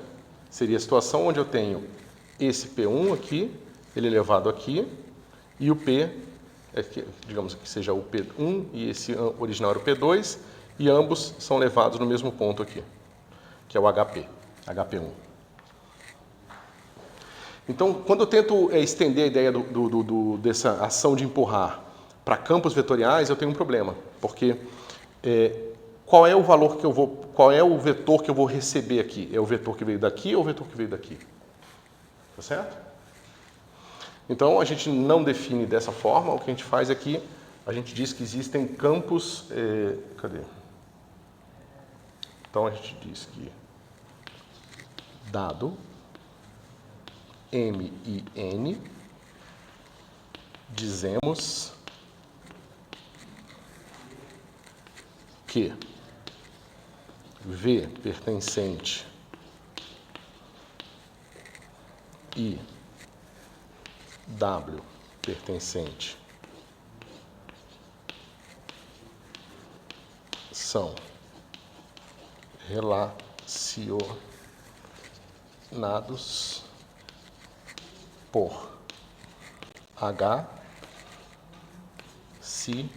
Seria a situação onde eu tenho esse P1 aqui, ele elevado aqui, e o P, digamos que seja o P1 e esse original era o P2, e ambos são levados no mesmo ponto aqui, que é o HP1. Então, quando eu tento estender a ideia dessa ação de empurrar para campos vetoriais, eu tenho um problema, porque qual é o vetor que eu vou receber aqui? É o vetor que veio daqui ou o vetor que veio daqui? Tá certo? Então, a gente não define dessa forma, o que a gente faz aqui, a gente diz que existem campos... cadê? Então, a gente diz que dado M e N, dizemos que V pertencente e W pertencente são relacionados por H se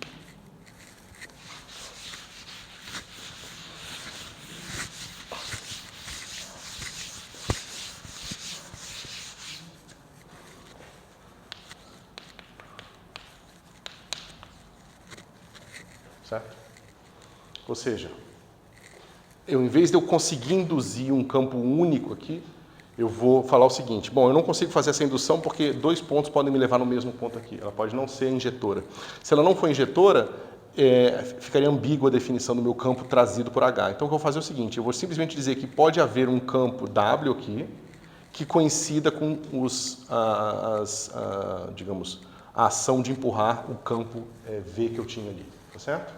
certo? Ou seja, em vez de eu conseguir induzir um campo único aqui, eu vou falar o seguinte, bom, eu não consigo fazer essa indução porque 2 pontos podem me levar no mesmo ponto aqui. Ela pode não ser injetora. Se ela não for injetora, ficaria ambígua a definição do meu campo trazido por H. Então, o que eu vou fazer é o seguinte, eu vou simplesmente dizer que pode haver um campo W aqui que coincida com digamos, a ação de empurrar o campo V que eu tinha ali, tá certo?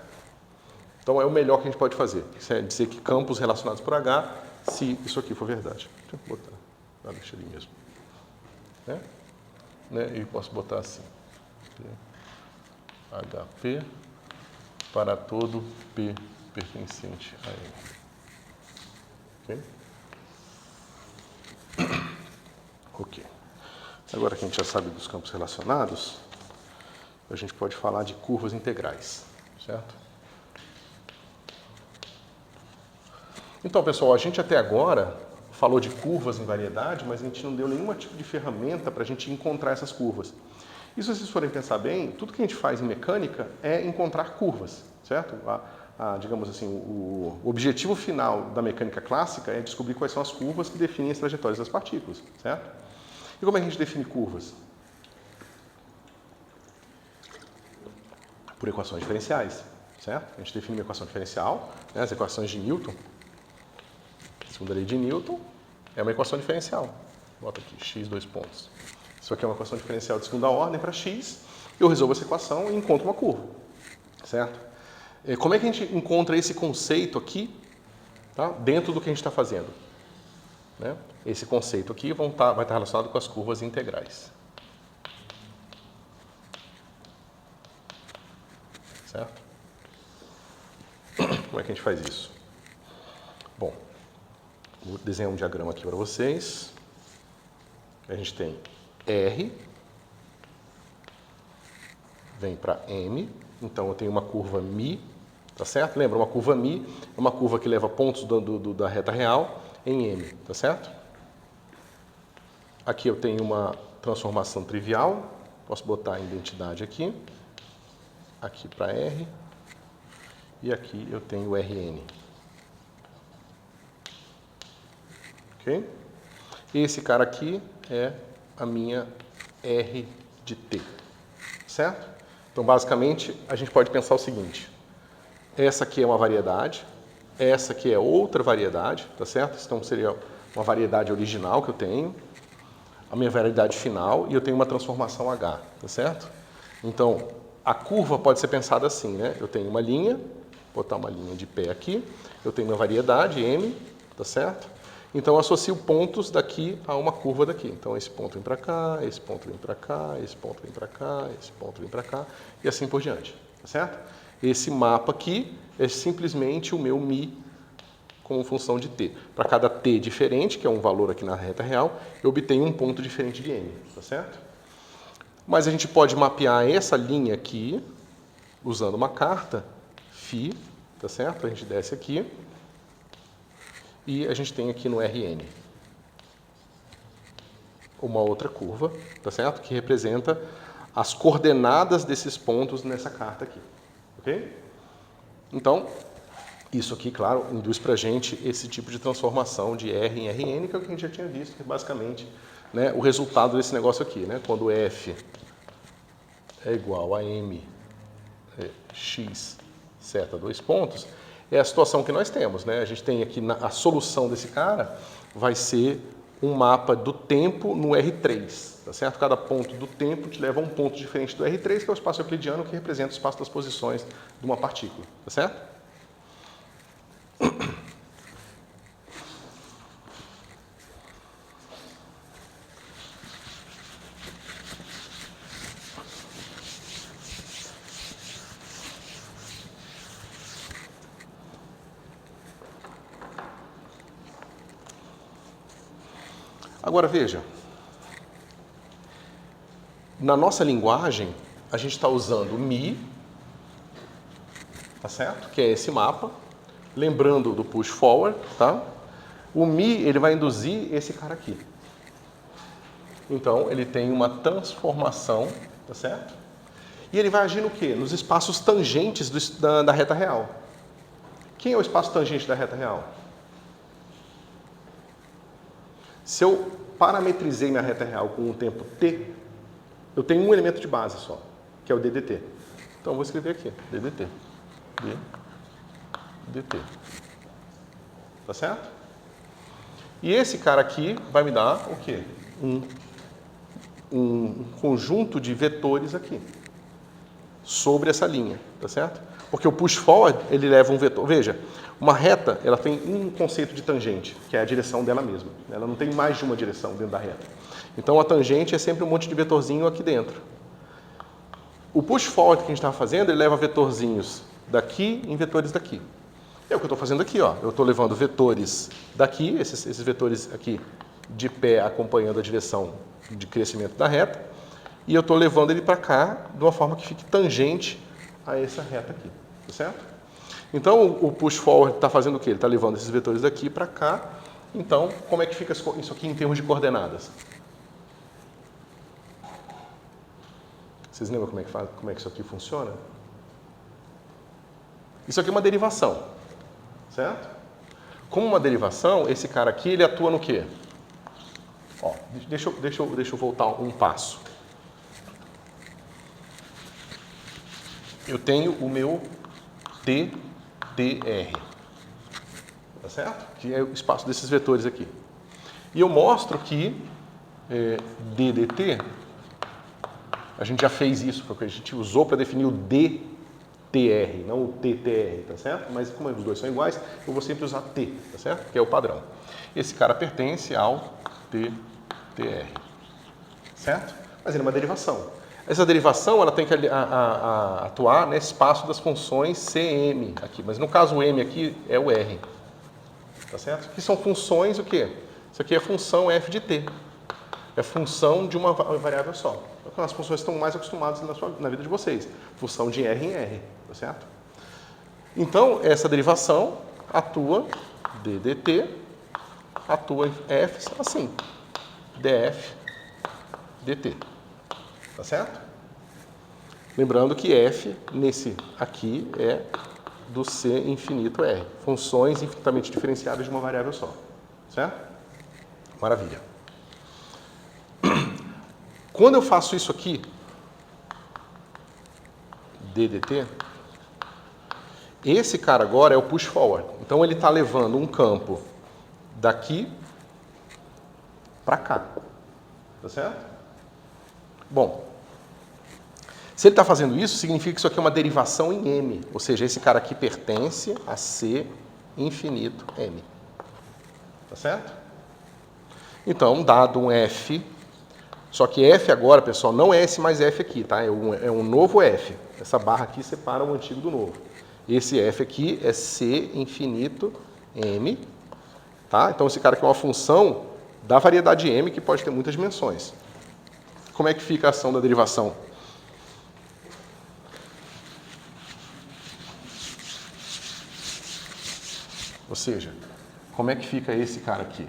Então, é o melhor que a gente pode fazer, dizer que campos relacionados por H, se isso aqui for verdade. Deixa eu botar, deixa ali mesmo. Né? E posso botar assim. HP para todo P pertencente a N. Ok? Ok. Agora que a gente já sabe dos campos relacionados, a gente pode falar de curvas integrais, certo? Então, pessoal, a gente até agora falou de curvas em variedade, mas a gente não deu nenhum tipo de ferramenta para a gente encontrar essas curvas. E se vocês forem pensar bem, tudo que a gente faz em mecânica é encontrar curvas, certo? Digamos assim, o objetivo final da mecânica clássica é descobrir quais são as curvas que definem as trajetórias das partículas, certo? E como é que a gente define curvas? Por equações diferenciais, certo? A gente define uma equação diferencial, né, as equações de Newton. Segunda lei de Newton é uma equação diferencial. Bota aqui, x, 2 pontos. Isso aqui é uma equação diferencial de segunda ordem para x. Eu resolvo essa equação e encontro uma curva, certo? Como é que a gente encontra esse conceito aqui, tá, dentro do que a gente está fazendo? Né? Esse conceito aqui vai estar relacionado com as curvas integrais. Certo? Como é que a gente faz isso? Bom, vou desenhar um diagrama aqui para vocês. A gente tem R, vem para M, então eu tenho uma curva μ, tá certo? Lembra, uma curva μ é uma curva que leva pontos da reta real em M, tá certo? Aqui eu tenho uma transformação trivial, posso botar a identidade aqui para R, e aqui eu tenho Rn. Ok? Esse cara aqui é a minha R de T, certo? Então, basicamente, a gente pode pensar o seguinte, essa aqui é uma variedade, essa aqui é outra variedade, tá certo? Então, seria uma variedade original que eu tenho, a minha variedade final, e eu tenho uma transformação H, tá certo? Então, a curva pode ser pensada assim, né? Eu tenho uma linha, vou botar uma linha de pé aqui, eu tenho uma variedade, M, tá certo? Então, eu associo pontos daqui a uma curva daqui. Então, esse ponto vem para cá, esse ponto vem para cá, esse ponto vem para cá, esse ponto vem para cá, e assim por diante, tá certo? Esse mapa aqui é simplesmente o meu μ como função de t. Para cada t diferente, que é um valor aqui na reta real, eu obtenho um ponto diferente de m, tá certo? Mas a gente pode mapear essa linha aqui, usando uma carta, φ, tá certo? A gente desce aqui, e a gente tem aqui no Rn uma outra curva, tá certo? Que representa as coordenadas desses pontos nessa carta aqui, ok? Então, isso aqui, claro, induz para a gente esse tipo de transformação de R em Rn, que é o que a gente já tinha visto, que basicamente né, o resultado desse negócio aqui, né? Quando F é igual a M x seta 2 pontos, é a situação que nós temos, né? A gente tem aqui a solução desse cara vai ser um mapa do tempo no R3, tá certo? Cada ponto do tempo te leva a um ponto diferente do R3, que é o espaço euclidiano, que representa o espaço das posições de uma partícula, tá certo? Agora veja, na nossa linguagem, a gente está usando Mi, tá certo? Que é esse mapa. Lembrando do push forward, tá? O Mi, ele vai induzir esse cara aqui. Então, ele tem uma transformação, tá certo? E ele vai agir no quê? Nos espaços tangentes da reta real. Quem é o espaço tangente da reta real? Se eu parametrizei minha reta real com um tempo t, eu tenho um elemento de base só, que é o ddt. Então, eu vou escrever aqui, ddt. dt. Tá certo? E esse cara aqui vai me dar o quê? Um conjunto de vetores aqui, sobre essa linha, tá certo? Porque o push forward, ele leva um vetor. Veja, uma reta, ela tem um conceito de tangente, que é a direção dela mesma. Ela não tem mais de uma direção dentro da reta. Então, a tangente é sempre um monte de vetorzinho aqui dentro. O push forward que a gente estava fazendo, ele leva vetorzinhos daqui em vetores daqui. É o que eu estou fazendo aqui, ó. Eu estou levando vetores daqui, esses vetores aqui de pé acompanhando a direção de crescimento da reta, e eu estou levando ele para cá de uma forma que fique tangente a essa reta aqui, tá certo? Então, o push forward está fazendo o quê? Ele está levando esses vetores daqui para cá. Então, como é que fica isso aqui em termos de coordenadas? Vocês lembram como é que isso aqui funciona? Isso aqui é uma derivação, certo? Como uma derivação, esse cara aqui, ele atua no quê? Ó, deixa eu voltar um passo. Eu tenho o meu TDR, tá certo? Que é o espaço desses vetores aqui. E eu mostro que DDT, a gente já fez isso, porque a gente usou para definir o DTR, não o TTR, tá certo? Mas como os dois são iguais, eu vou sempre usar T, tá certo? Que é o padrão. Esse cara pertence ao TTR, certo? Mas ele é uma derivação. Essa derivação ela tem que atuar nesse espaço das funções CM aqui, mas no caso o M aqui é o R, tá certo? Que são funções o quê? Isso aqui é função f de t, é função de uma variável só. As funções estão mais acostumadas na vida de vocês, função de R em R, tá certo? Então essa derivação atua ddt, atua em f assim, df dt. Tá certo? Lembrando que f, nesse aqui, é do C infinito R. Funções infinitamente diferenciadas de uma variável só. Certo? Maravilha. Quando eu faço isso aqui, ddt, esse cara agora é o push forward. Então ele está levando um campo daqui para cá. Tá certo? Bom, se ele está fazendo isso, significa que isso aqui é uma derivação em M. Ou seja, esse cara aqui pertence a C infinito M. Tá certo? Então, dado um F, só que F agora, pessoal, não é esse mais F aqui, tá? É um novo F. Essa barra aqui separa o antigo do novo. Esse F aqui é C infinito M. Tá? Então, esse cara aqui é uma função da variedade M, que pode ter muitas dimensões. Como é que fica a ação da derivação? Ou seja, como é que fica esse cara aqui?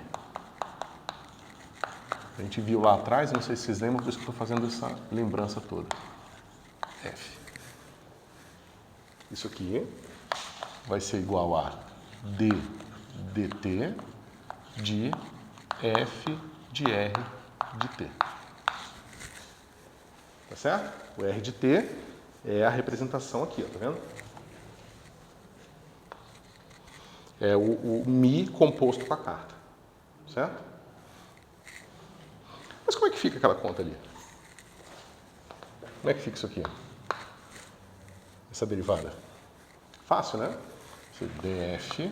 A gente viu lá atrás, não sei se vocês lembram, por isso que eu estou fazendo essa lembrança toda. F. Isso aqui vai ser igual a ddt de f de r de t. Tá certo? O R de t é a representação aqui, ó, tá vendo? É o mi composto com a carta. Certo? Mas como é que fica aquela conta ali? Como é que fica isso aqui? Essa derivada? Fácil, né? df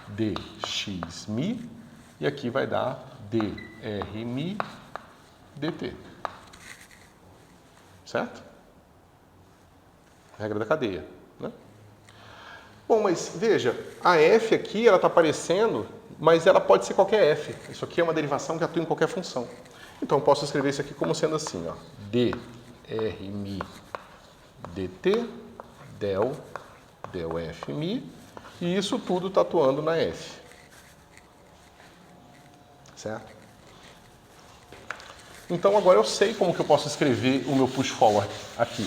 dx mi e aqui vai dar dr mi dt. Certo? Regra da cadeia, né? Bom, mas veja, a f aqui ela está aparecendo, mas ela pode ser qualquer f. Isso aqui é uma derivação que atua em qualquer função. Então eu posso escrever isso aqui como sendo assim, ó, dr mi dt del f mi, e isso tudo está atuando na f. Certo? Então agora eu sei como que eu posso escrever o meu push forward aqui,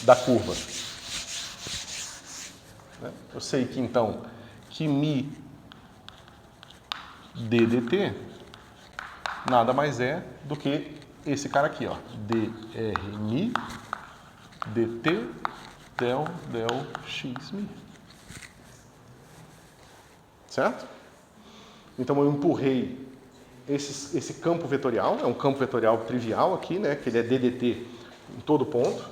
da curva. Eu sei que então, que mi ddt nada mais é do que esse cara aqui, ó, dr mi dt del x mi. Certo? Então eu empurrei esse campo vetorial, é um campo vetorial trivial aqui, né, que ele é ddt em todo ponto,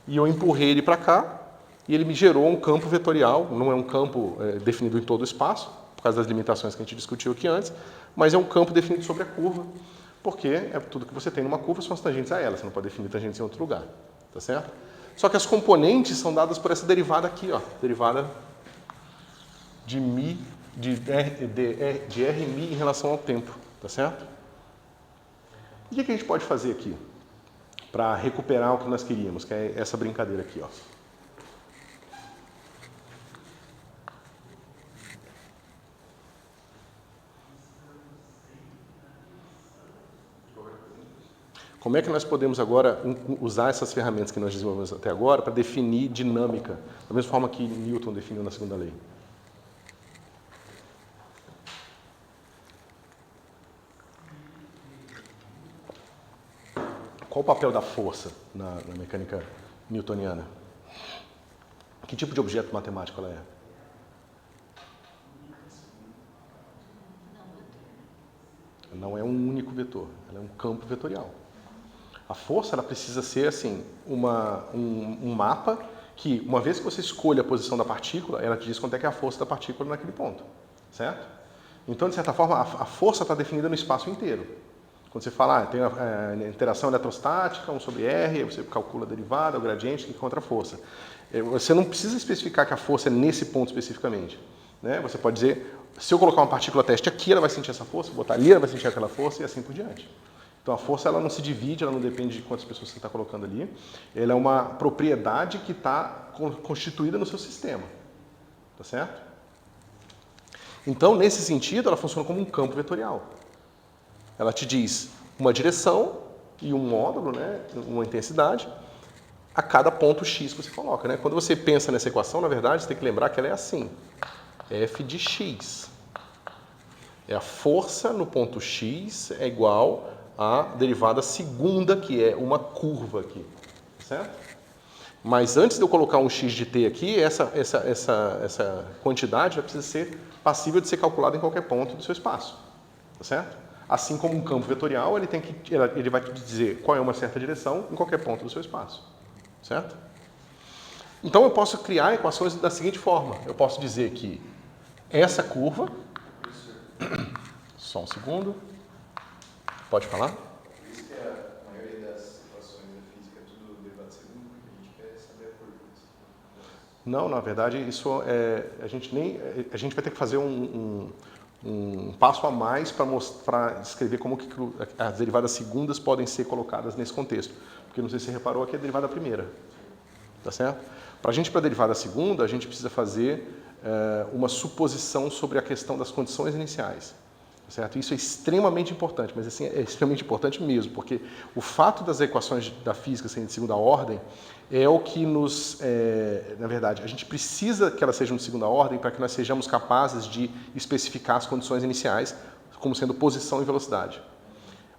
e eu empurrei ele para cá, e ele me gerou um campo vetorial, não é um campo definido em todo o espaço, por causa das limitações que a gente discutiu aqui antes, mas é um campo definido sobre a curva, porque é tudo que você tem numa curva são as tangentes a ela, você não pode definir tangentes em outro lugar, tá certo? Só que as componentes são dadas por essa derivada aqui, ó, derivada de mi, de R mi em relação ao tempo, tá certo? E o que a gente pode fazer aqui para recuperar o que nós queríamos, que é essa brincadeira aqui, ó. Como é que nós podemos agora usar essas ferramentas que nós desenvolvemos até agora para definir dinâmica, da mesma forma que Newton definiu na segunda lei? Qual o papel da força na mecânica newtoniana? Que tipo de objeto matemático ela é? Não é um único vetor, ela é um campo vetorial. A força ela precisa ser assim, um mapa que, uma vez que você escolhe a posição da partícula, ela te diz quanto é que é a força da partícula naquele ponto, certo? Então, de certa forma, a força está definida no espaço inteiro. Quando você fala, tem a interação eletrostática, 1 sobre R, aí você calcula a derivada, o gradiente, que encontra a força. Você não precisa especificar que a força é nesse ponto especificamente, né? Você pode dizer, se eu colocar uma partícula teste aqui, ela vai sentir essa força, botar ali, ela vai sentir aquela força e assim por diante. Então a força ela não se divide, ela não depende de quantas pessoas você está colocando ali. Ela é uma propriedade que está constituída no seu sistema. Tá certo? Então, nesse sentido, ela funciona como um campo vetorial. Ela te diz uma direção e um módulo, né, uma intensidade, a cada ponto x que você coloca. Né? Quando você pensa nessa equação, na verdade, você tem que lembrar que ela é assim. F de x. É a força no ponto x é igual a derivada segunda, que é uma curva aqui, certo? Mas antes de eu colocar um x de t aqui, essa quantidade já precisa ser passível de ser calculada em qualquer ponto do seu espaço, tá certo? Assim como um campo vetorial, ele vai te dizer qual é uma certa direção em qualquer ponto do seu espaço, certo? Então eu posso criar equações da seguinte forma, eu posso dizer que essa curva, só um segundo, pode falar? Por isso que a maioria das equações da física é tudo derivada de segundo, porque a gente quer saber a curva. Não, na verdade, isso a gente vai ter que fazer um passo a mais para descrever como que as derivadas segundas podem ser colocadas nesse contexto. Porque não sei se você reparou aqui a derivada primeira. Tá certo? Para a derivada segunda, a gente precisa fazer uma suposição sobre a questão das condições iniciais. Certo? Isso é extremamente importante, mas assim, é extremamente importante mesmo, porque o fato das equações da física serem de segunda ordem é o que nos... na verdade, a gente precisa que elas sejam de segunda ordem para que nós sejamos capazes de especificar as condições iniciais como sendo posição e velocidade.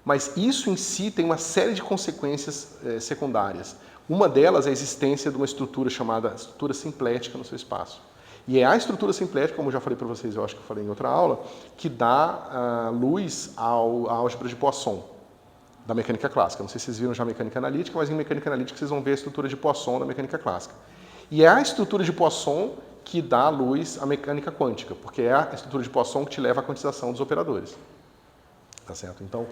Mas isso em si tem uma série de consequências secundárias. Uma delas é a existência de uma estrutura chamada estrutura simplética no seu espaço. E é a estrutura simplética, como eu já falei para vocês, eu acho que eu falei em outra aula, que dá luz à álgebra de Poisson, da mecânica clássica. Não sei se vocês viram já a mecânica analítica, mas em mecânica analítica vocês vão ver a estrutura de Poisson da mecânica clássica. E é a estrutura de Poisson que dá luz à mecânica quântica, porque é a estrutura de Poisson que te leva à quantização dos operadores. Tá certo? Então,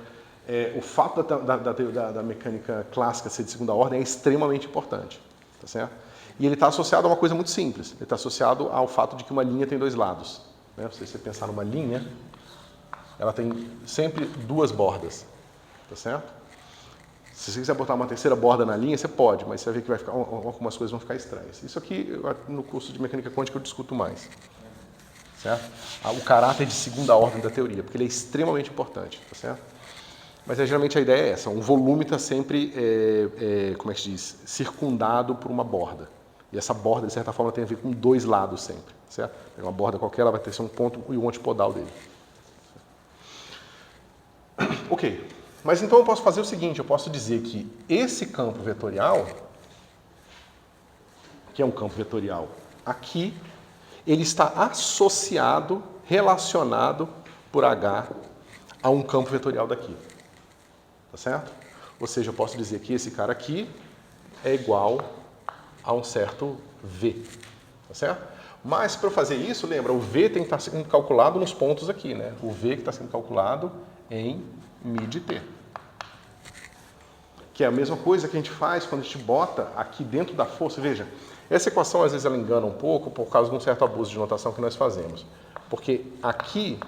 o fato da mecânica clássica ser de segunda ordem é extremamente importante. Tá certo? E ele está associado a uma coisa muito simples. Ele está associado ao fato de que uma linha tem dois lados. Né? Se você pensar numa linha, ela tem sempre duas bordas. Tá certo? Se você quiser botar uma terceira borda na linha, você pode, mas você vai ver que vai ficar, algumas coisas vão ficar estranhas. Isso aqui, no curso de mecânica quântica, eu discuto mais. Certo? O caráter de segunda ordem da teoria, porque ele é extremamente importante. Tá certo? Mas geralmente a ideia é essa, um volume está sempre, como é que se diz, circundado por uma borda. E essa borda, de certa forma, tem a ver com dois lados sempre. Certo? Uma borda qualquer, ela vai ter um ponto e um antipodal dele. Ok. Mas então eu posso fazer o seguinte, eu posso dizer que esse campo vetorial, que é um campo vetorial aqui, ele está associado, relacionado por H a um campo vetorial daqui. Tá certo? Ou seja, eu posso dizer que esse cara aqui é igual a um certo V. Tá certo? Mas para eu fazer isso, lembra, o V tem que estar sendo calculado nos pontos aqui, né? O V que está sendo calculado em μ de t. Que é a mesma coisa que a gente faz quando a gente bota aqui dentro da força. Veja, essa equação às vezes ela engana um pouco por causa de um certo abuso de notação que nós fazemos. Porque aqui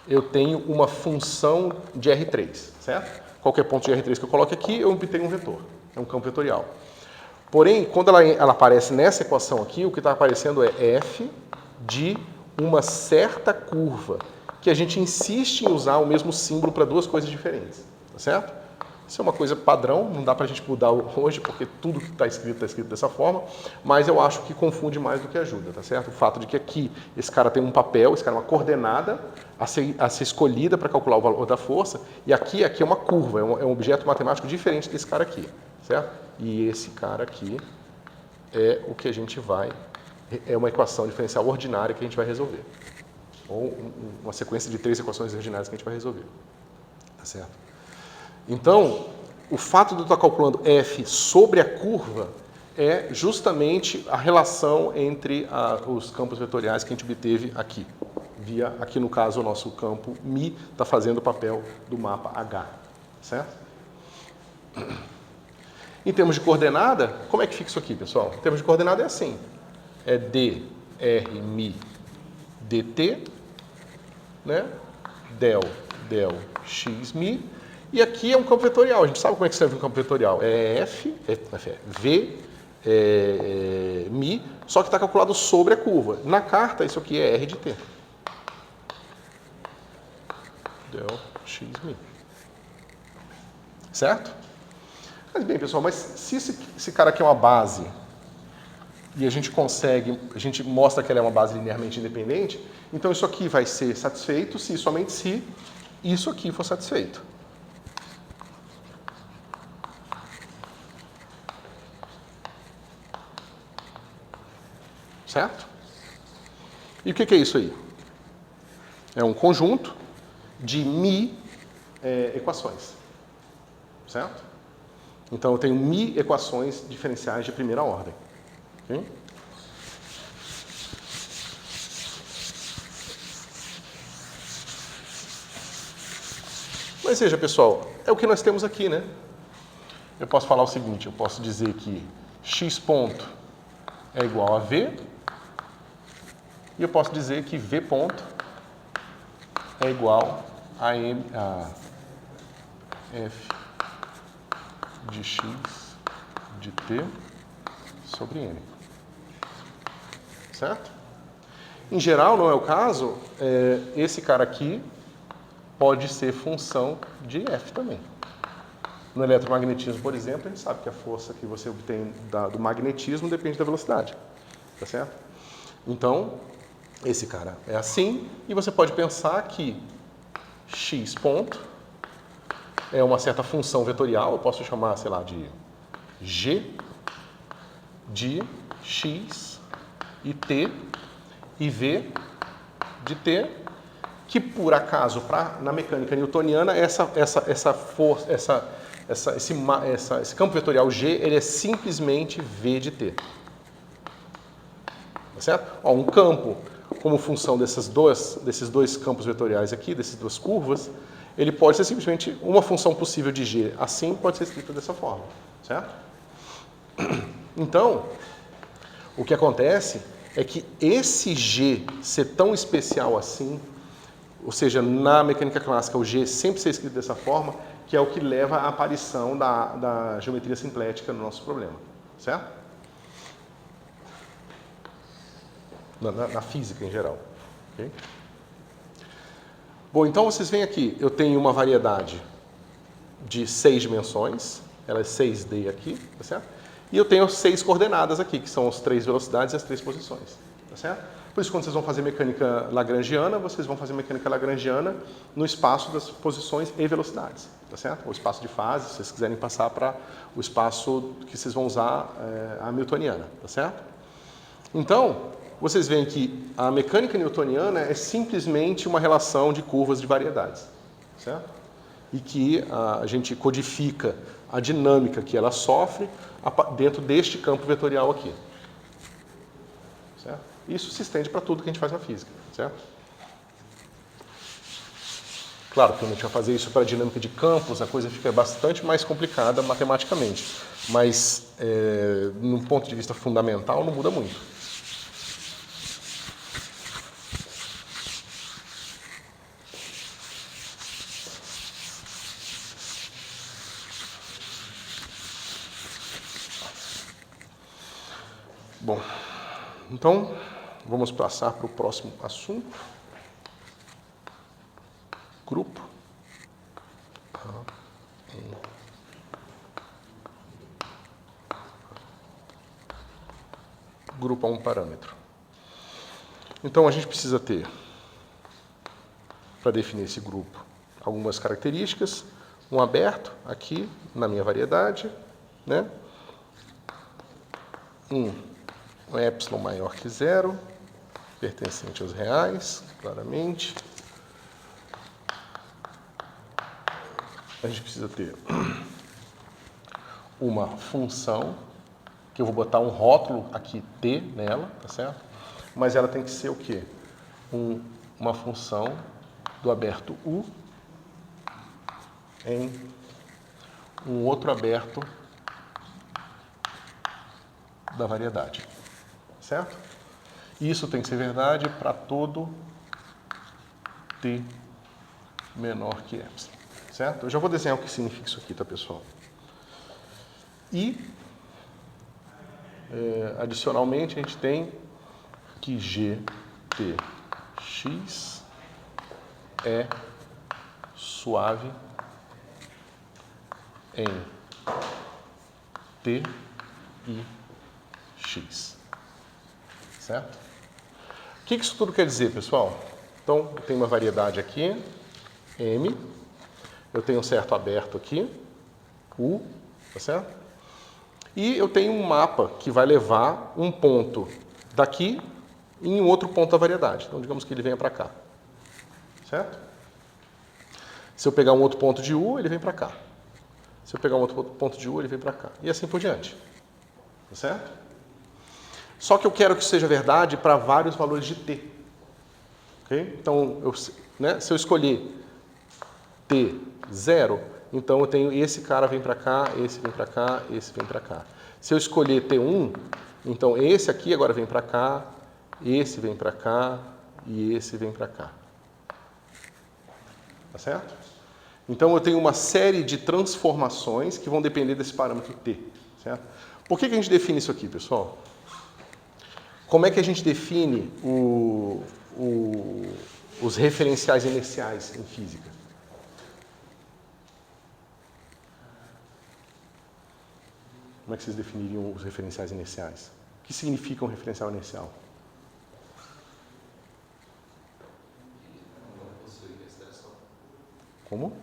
eu tenho uma função de R3, certo? Qualquer ponto de R3 que eu coloque aqui, eu obtenho um vetor. É um campo vetorial. Porém, quando ela aparece nessa equação aqui, o que está aparecendo é f de uma certa curva, que a gente insiste em usar o mesmo símbolo para duas coisas diferentes, tá certo? Isso é uma coisa padrão, não dá para a gente mudar hoje, porque tudo que está escrito dessa forma, mas eu acho que confunde mais do que ajuda, tá certo? O fato de que aqui esse cara tem um papel, esse cara é uma coordenada a ser escolhida para calcular o valor da força, e aqui é uma curva, é um objeto matemático diferente desse cara aqui, certo? E esse cara aqui é o que a gente vai, é uma equação diferencial ordinária que a gente vai resolver. Ou uma sequência de 3 equações ordinárias que a gente vai resolver. Tá certo? Então, o fato de eu estar calculando f sobre a curva é justamente a relação entre os campos vetoriais que a gente obteve aqui. Aqui no caso, o nosso campo μ está fazendo o papel do mapa H. Certo? Em termos de coordenada, como é que fica isso aqui, pessoal? Em termos de coordenada é assim. É d, r, μ, dt, né? Del, x, μ. E aqui é um campo vetorial. A gente sabe como é que escreve um campo vetorial. É v, μ, só que está calculado sobre a curva. Na carta, isso aqui é r de t. Del, x, μ. Certo? Mas bem, pessoal, mas se esse cara aqui é uma base e a gente mostra que ela é uma base linearmente independente, então isso aqui vai ser satisfeito somente se isso aqui for satisfeito. Certo? E o que é isso aí? É um conjunto de μ equações. Certo? Então eu tenho μ equações diferenciais de primeira ordem. Okay? Mas veja, pessoal, é o que nós temos aqui, né? Eu posso falar o seguinte, eu posso dizer que x ponto é igual a v, e eu posso dizer que v ponto é igual a f de x de t sobre n. Certo? Em geral, não é o caso, esse cara aqui pode ser função de f também. No eletromagnetismo, por exemplo, a gente sabe que a força que você obtém do magnetismo depende da velocidade. Tá certo? Então, esse cara é assim, e você pode pensar que x ponto é uma certa função vetorial, eu posso chamar, sei lá, de G, de X e T e V de T, que por acaso, na mecânica newtoniana, esse campo vetorial G, ele é simplesmente V de T. Tá certo? Ó, um campo, como função desses dois campos vetoriais aqui, dessas duas curvas, ele pode ser simplesmente uma função possível de G. Assim, pode ser escrita dessa forma. Certo? Então, o que acontece é que esse G ser tão especial assim, ou seja, na mecânica clássica o G sempre ser escrito dessa forma, que é o que leva à aparição da geometria simplética no nosso problema. Certo? Na física em geral. Okay? Bom, então vocês veem aqui, eu tenho uma variedade de 6 dimensões, ela é 6D aqui, tá certo? E eu tenho 6 coordenadas aqui, que são as 3 velocidades e as 3 posições, tá certo? Por isso, quando vocês vão fazer mecânica lagrangiana, vocês vão fazer mecânica lagrangiana no espaço das posições e velocidades, tá certo? O espaço de fase, se vocês quiserem passar para o espaço que vocês vão usar a newtoniana, tá certo? Então, vocês veem que a mecânica newtoniana é simplesmente uma relação de curvas de variedades, certo? E que a gente codifica a dinâmica que ela sofre dentro deste campo vetorial aqui. Certo? Isso se estende para tudo que a gente faz na física, certo? Claro que quando a gente vai fazer isso para a dinâmica de campos, a coisa fica bastante mais complicada matematicamente, mas, num ponto de vista fundamental, não muda muito. Bom, então vamos passar para o próximo assunto. Grupo. Grupo a um parâmetro. Então a gente precisa ter, para definir esse grupo, algumas características. Um aberto aqui na minha variedade, né? Um epsilon maior que 0, pertencente aos reais, claramente. A gente precisa ter uma função, que eu vou botar um rótulo aqui T nela, tá certo? Mas ela tem que ser o quê? Uma função do aberto U em um outro aberto da variedade. Certo? Isso tem que ser verdade para todo T menor que epsilon. Certo? Eu já vou desenhar o que significa isso aqui, tá, pessoal? E, adicionalmente, a gente tem que GTX é suave em T e X. Certo? O que isso tudo quer dizer, pessoal? Então, eu tenho uma variedade aqui, M, eu tenho um certo aberto aqui, U, tá certo? E eu tenho um mapa que vai levar um ponto daqui em um outro ponto da variedade. Então, digamos que ele venha para cá. Certo? Se eu pegar um outro ponto de U, ele vem para cá. Se eu pegar um outro ponto de U, ele vem para cá. E assim por diante. Tá certo? Só que eu quero que isso seja verdade para vários valores de T. Okay? Então, se eu escolher T 0, então eu tenho esse cara vem para cá, esse vem para cá, esse vem para cá. Se eu escolher T1, então esse aqui agora vem para cá, esse vem para cá e esse vem para cá. Tá certo? Então eu tenho uma série de transformações que vão depender desse parâmetro T. Certo? Por que a gente define isso aqui, pessoal? Como é que a gente define os referenciais inerciais em física? Como é que vocês definiriam os referenciais inerciais? O que significa um referencial inercial? Como?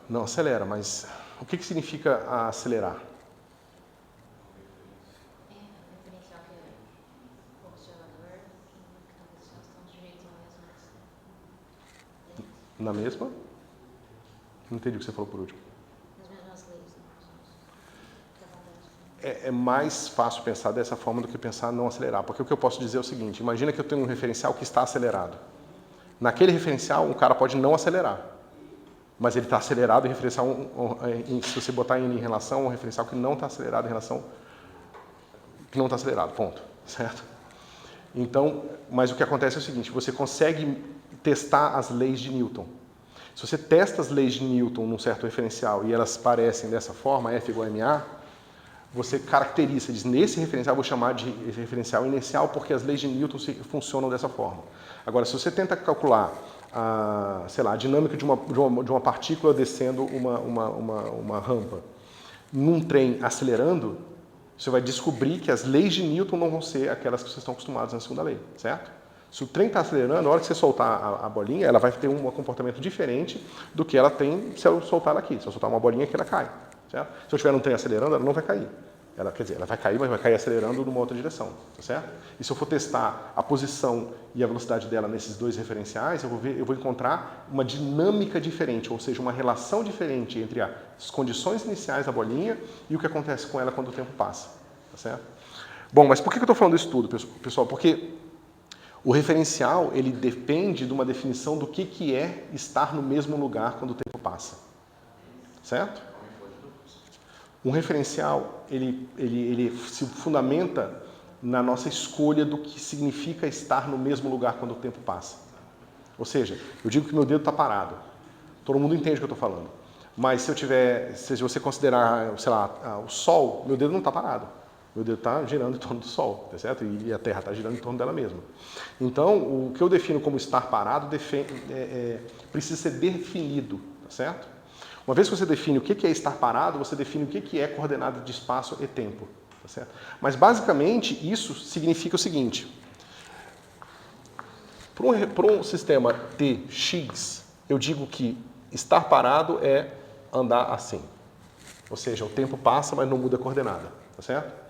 Não acelera, mas o que significa acelerar? É, o referencial que é o observador, que talvez já estão sujeitos ao mesmo. Na mesma? Não entendi o que você falou por último. Nas mesmas leis, né? É mais fácil pensar dessa forma do que pensar não acelerar. Porque o que eu posso dizer é o seguinte, imagina que eu tenho um referencial que está acelerado. Naquele referencial, o cara pode não acelerar. Mas ele está acelerado em referencial, se você botar em relação a um referencial que não está acelerado em relação... que não está acelerado, ponto. Certo? Então, mas o que acontece é o seguinte, você consegue testar as leis de Newton. Se você testa as leis de Newton num certo referencial e elas parecem dessa forma, F igual a MA, você caracteriza, diz, nesse referencial eu vou chamar de referencial inercial porque as leis de Newton funcionam dessa forma. Agora, se você tenta calcular a dinâmica de uma partícula descendo uma rampa num trem acelerando, você vai descobrir que as leis de Newton não vão ser aquelas que vocês estão acostumados na segunda lei, certo? Se o trem está acelerando, na hora que você soltar a bolinha, ela vai ter um comportamento diferente do que ela tem se eu soltar ela aqui. Se eu soltar uma bolinha aqui, ela cai. Certo? Se eu tiver um trem acelerando, ela não vai cair. Ela vai cair, mas vai cair acelerando numa outra direção. Tá certo? E se eu for testar a posição e a velocidade dela nesses dois referenciais, eu vou encontrar uma dinâmica diferente, ou seja, uma relação diferente entre as condições iniciais da bolinha e o que acontece com ela quando o tempo passa. Tá certo? Bom, mas por que eu estou falando isso tudo, pessoal? Porque o referencial, ele depende de uma definição do que é estar no mesmo lugar quando o tempo passa. Certo? Um referencial, ele se fundamenta na nossa escolha do que significa estar no mesmo lugar quando o tempo passa. Ou seja, eu digo que meu dedo está parado. Todo mundo entende o que eu estou falando. Mas se você considerar, sei lá, o Sol, meu dedo não está parado. Meu dedo está girando em torno do Sol, tá certo? E a Terra está girando em torno dela mesma. Então, o que eu defino como estar parado precisa ser definido, tá certo? Uma vez que você define o que é estar parado, você define o que é coordenada de espaço e tempo, tá certo? Mas, basicamente, isso significa o seguinte. Para um sistema Tx, eu digo que estar parado é andar assim. Ou seja, o tempo passa, mas não muda a coordenada, tá certo?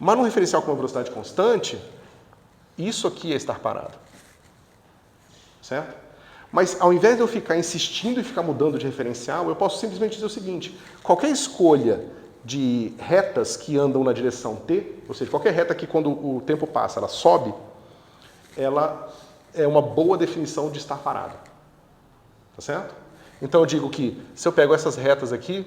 Mas num referencial com uma velocidade constante, isso aqui é estar parado. Certo? Mas ao invés de eu ficar insistindo e ficar mudando de referencial, eu posso simplesmente dizer o seguinte, qualquer escolha de retas que andam na direção T, ou seja, qualquer reta que quando o tempo passa, ela sobe, ela é uma boa definição de estar parado. Tá certo? Então eu digo que se eu pego essas retas aqui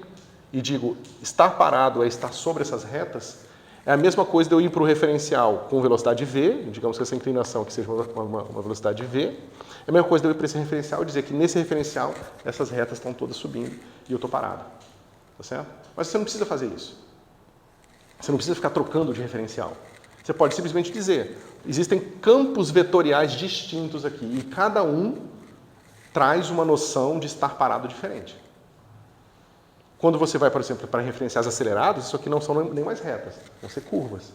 e digo estar parado é estar sobre essas retas, é a mesma coisa de eu ir para o referencial com velocidade v, digamos que essa inclinação aqui seja uma velocidade v, é a mesma coisa de eu ir para esse referencial e dizer que nesse referencial essas retas estão todas subindo e eu estou parado. Tá certo? Mas você não precisa fazer isso. Você não precisa ficar trocando de referencial. Você pode simplesmente dizer, existem campos vetoriais distintos aqui e cada um traz uma noção de estar parado diferente. Quando você vai, por exemplo, para referenciais acelerados, isso aqui não são nem mais retas, vão ser curvas,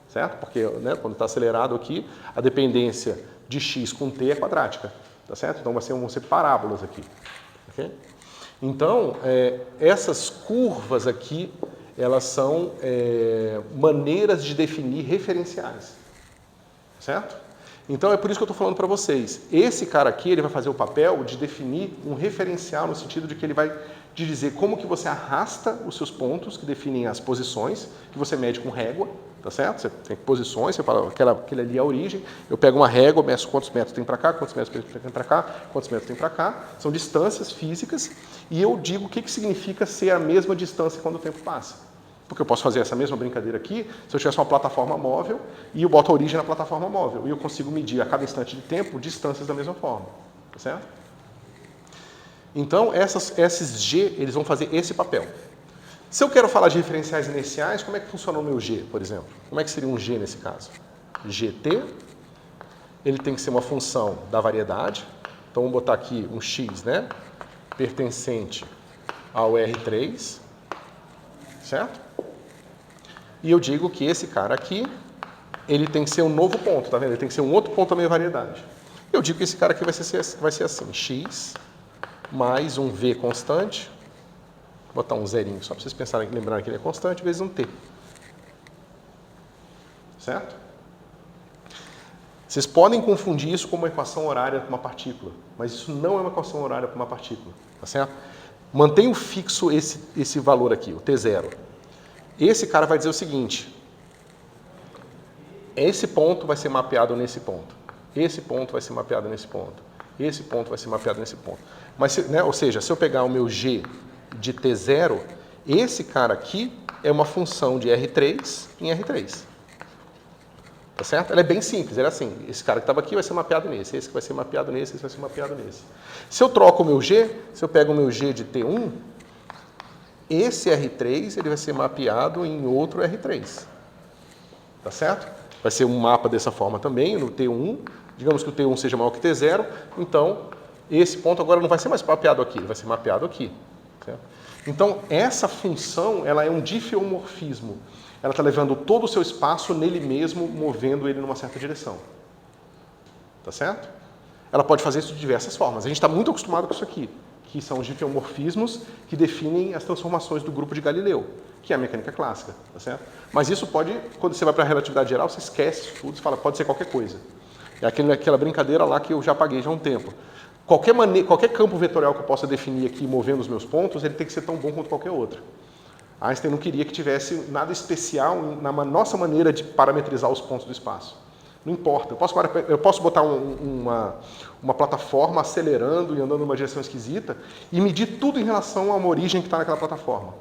certo? Porque quando está acelerado aqui, a dependência de x com t é quadrática, tá certo? Então vão ser parábolas aqui. Okay? Então, essas curvas aqui, elas são maneiras de definir referenciais, certo? Então é por isso que eu estou falando para vocês. Esse cara aqui, ele vai fazer o papel de definir um referencial no sentido de que ele vai de dizer como que você arrasta os seus pontos, que definem as posições, que você mede com régua, tá certo? Você tem posições, você fala, aquele ali é a origem, eu pego uma régua, meço quantos metros tem para cá, quantos metros tem para cá, quantos metros tem para cá, são distâncias físicas, e eu digo o que significa ser a mesma distância quando o tempo passa. Porque eu posso fazer essa mesma brincadeira aqui se eu tivesse uma plataforma móvel e eu boto a origem na plataforma móvel, e eu consigo medir a cada instante de tempo distâncias da mesma forma, tá certo? Então, esses G, eles vão fazer esse papel. Se eu quero falar de referenciais inerciais, como é que funciona o meu G, por exemplo? Como é que seria um G nesse caso? GT, ele tem que ser uma função da variedade. Então, vamos botar aqui um X, né? Pertencente ao R3, certo? E eu digo que esse cara aqui, ele tem que ser um novo ponto, tá vendo? Ele tem que ser um outro ponto da minha variedade. Eu digo que esse cara aqui vai ser assim, X mais um V constante Vou botar um zerinho, só para vocês pensarem, lembrarem que ele é constante, vezes um t. Certo? Vocês podem confundir isso com uma equação horária para uma partícula, mas isso não é uma equação horária para uma partícula, tá certo? Mantenho fixo esse valor aqui, o t0. Esse cara vai dizer o seguinte: esse ponto vai ser mapeado nesse ponto, esse ponto vai ser mapeado nesse ponto, esse ponto vai ser mapeado nesse ponto. Mas, né, ou seja, se eu pegar o meu g de t0, esse cara aqui é uma função de R3 em R3. Tá certo? Ela é bem simples, ela é assim, esse cara que estava aqui vai ser mapeado nesse, esse que vai ser mapeado nesse, esse vai ser mapeado nesse. Se eu troco o meu G, se eu pego o meu G de T1, esse R3 ele vai ser mapeado em outro R3. Tá certo? Vai ser um mapa dessa forma também, no T1, digamos que o T1 seja maior que T0, então esse ponto agora não vai ser mais mapeado aqui, ele vai ser mapeado aqui. Certo? Então essa função ela é um difeomorfismo. Ela está levando todo o seu espaço nele mesmo, movendo ele numa certa direção. Tá certo? Ela pode fazer isso de diversas formas. A gente está muito acostumado com isso aqui, que são os difeomorfismos que definem as transformações do grupo de Galileu, que é a mecânica clássica. Tá certo? Mas isso pode, quando você vai para a relatividade geral, você esquece isso tudo, você fala, pode ser qualquer coisa. É aquela brincadeira lá que eu já apaguei já há um tempo. Qualquer campo vetorial que eu possa definir aqui movendo os meus pontos, ele tem que ser tão bom quanto qualquer outro. Einstein não queria que tivesse nada especial na nossa maneira de parametrizar os pontos do espaço. Não importa. Eu posso botar uma plataforma acelerando e andando numa direção esquisita e medir tudo em relação a uma origem que está naquela plataforma.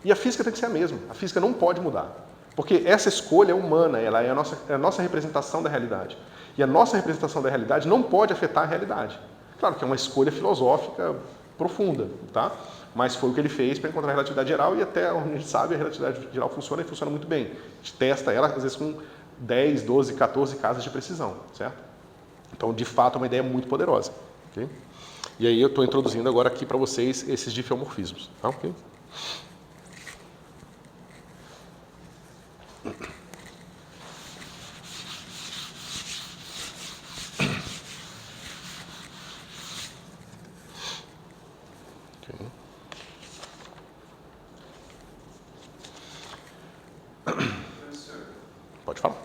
E a física tem que ser a mesma. A física não pode mudar. Porque essa escolha é humana, ela é a nossa representação da realidade. E a nossa representação da realidade não pode afetar a realidade. Claro que é uma escolha filosófica profunda, tá? Mas foi o que ele fez para encontrar a relatividade geral e até onde a gente sabe a relatividade geral funciona e funciona muito bem. A gente testa ela, às vezes, com 10, 12, 14 casas de precisão, certo? Então, de fato, é uma ideia muito poderosa. Okay? E aí eu estou introduzindo agora aqui para vocês esses difeomorfismos. Tá? Okay? Pode falar.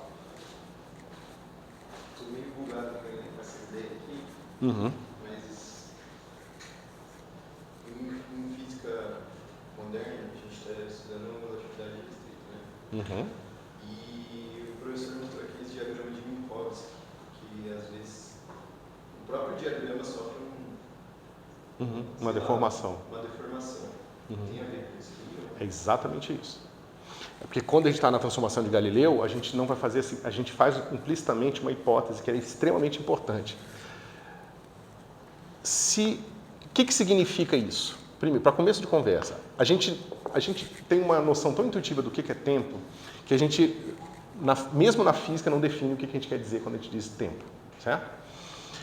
Estou meio bugado com essa ideia aqui, Uhum. mas em física moderna a gente está estudando relatividade restrita, né? Uhum. E o professor mostrou aqui esse diagrama de Minkowski, que às vezes o próprio diagrama sofre Uma deformação. Uma deformação. Tem a ver com isso aqui? É exatamente isso. É porque quando a gente está na transformação de Galileu, a gente não vai fazer assim, a gente faz implicitamente uma hipótese que é extremamente importante. O que significa isso? Primeiro, para começo de conversa, a gente tem uma noção tão intuitiva do que é tempo, que a gente, mesmo na física, não define o que a gente quer dizer quando a gente diz tempo, certo?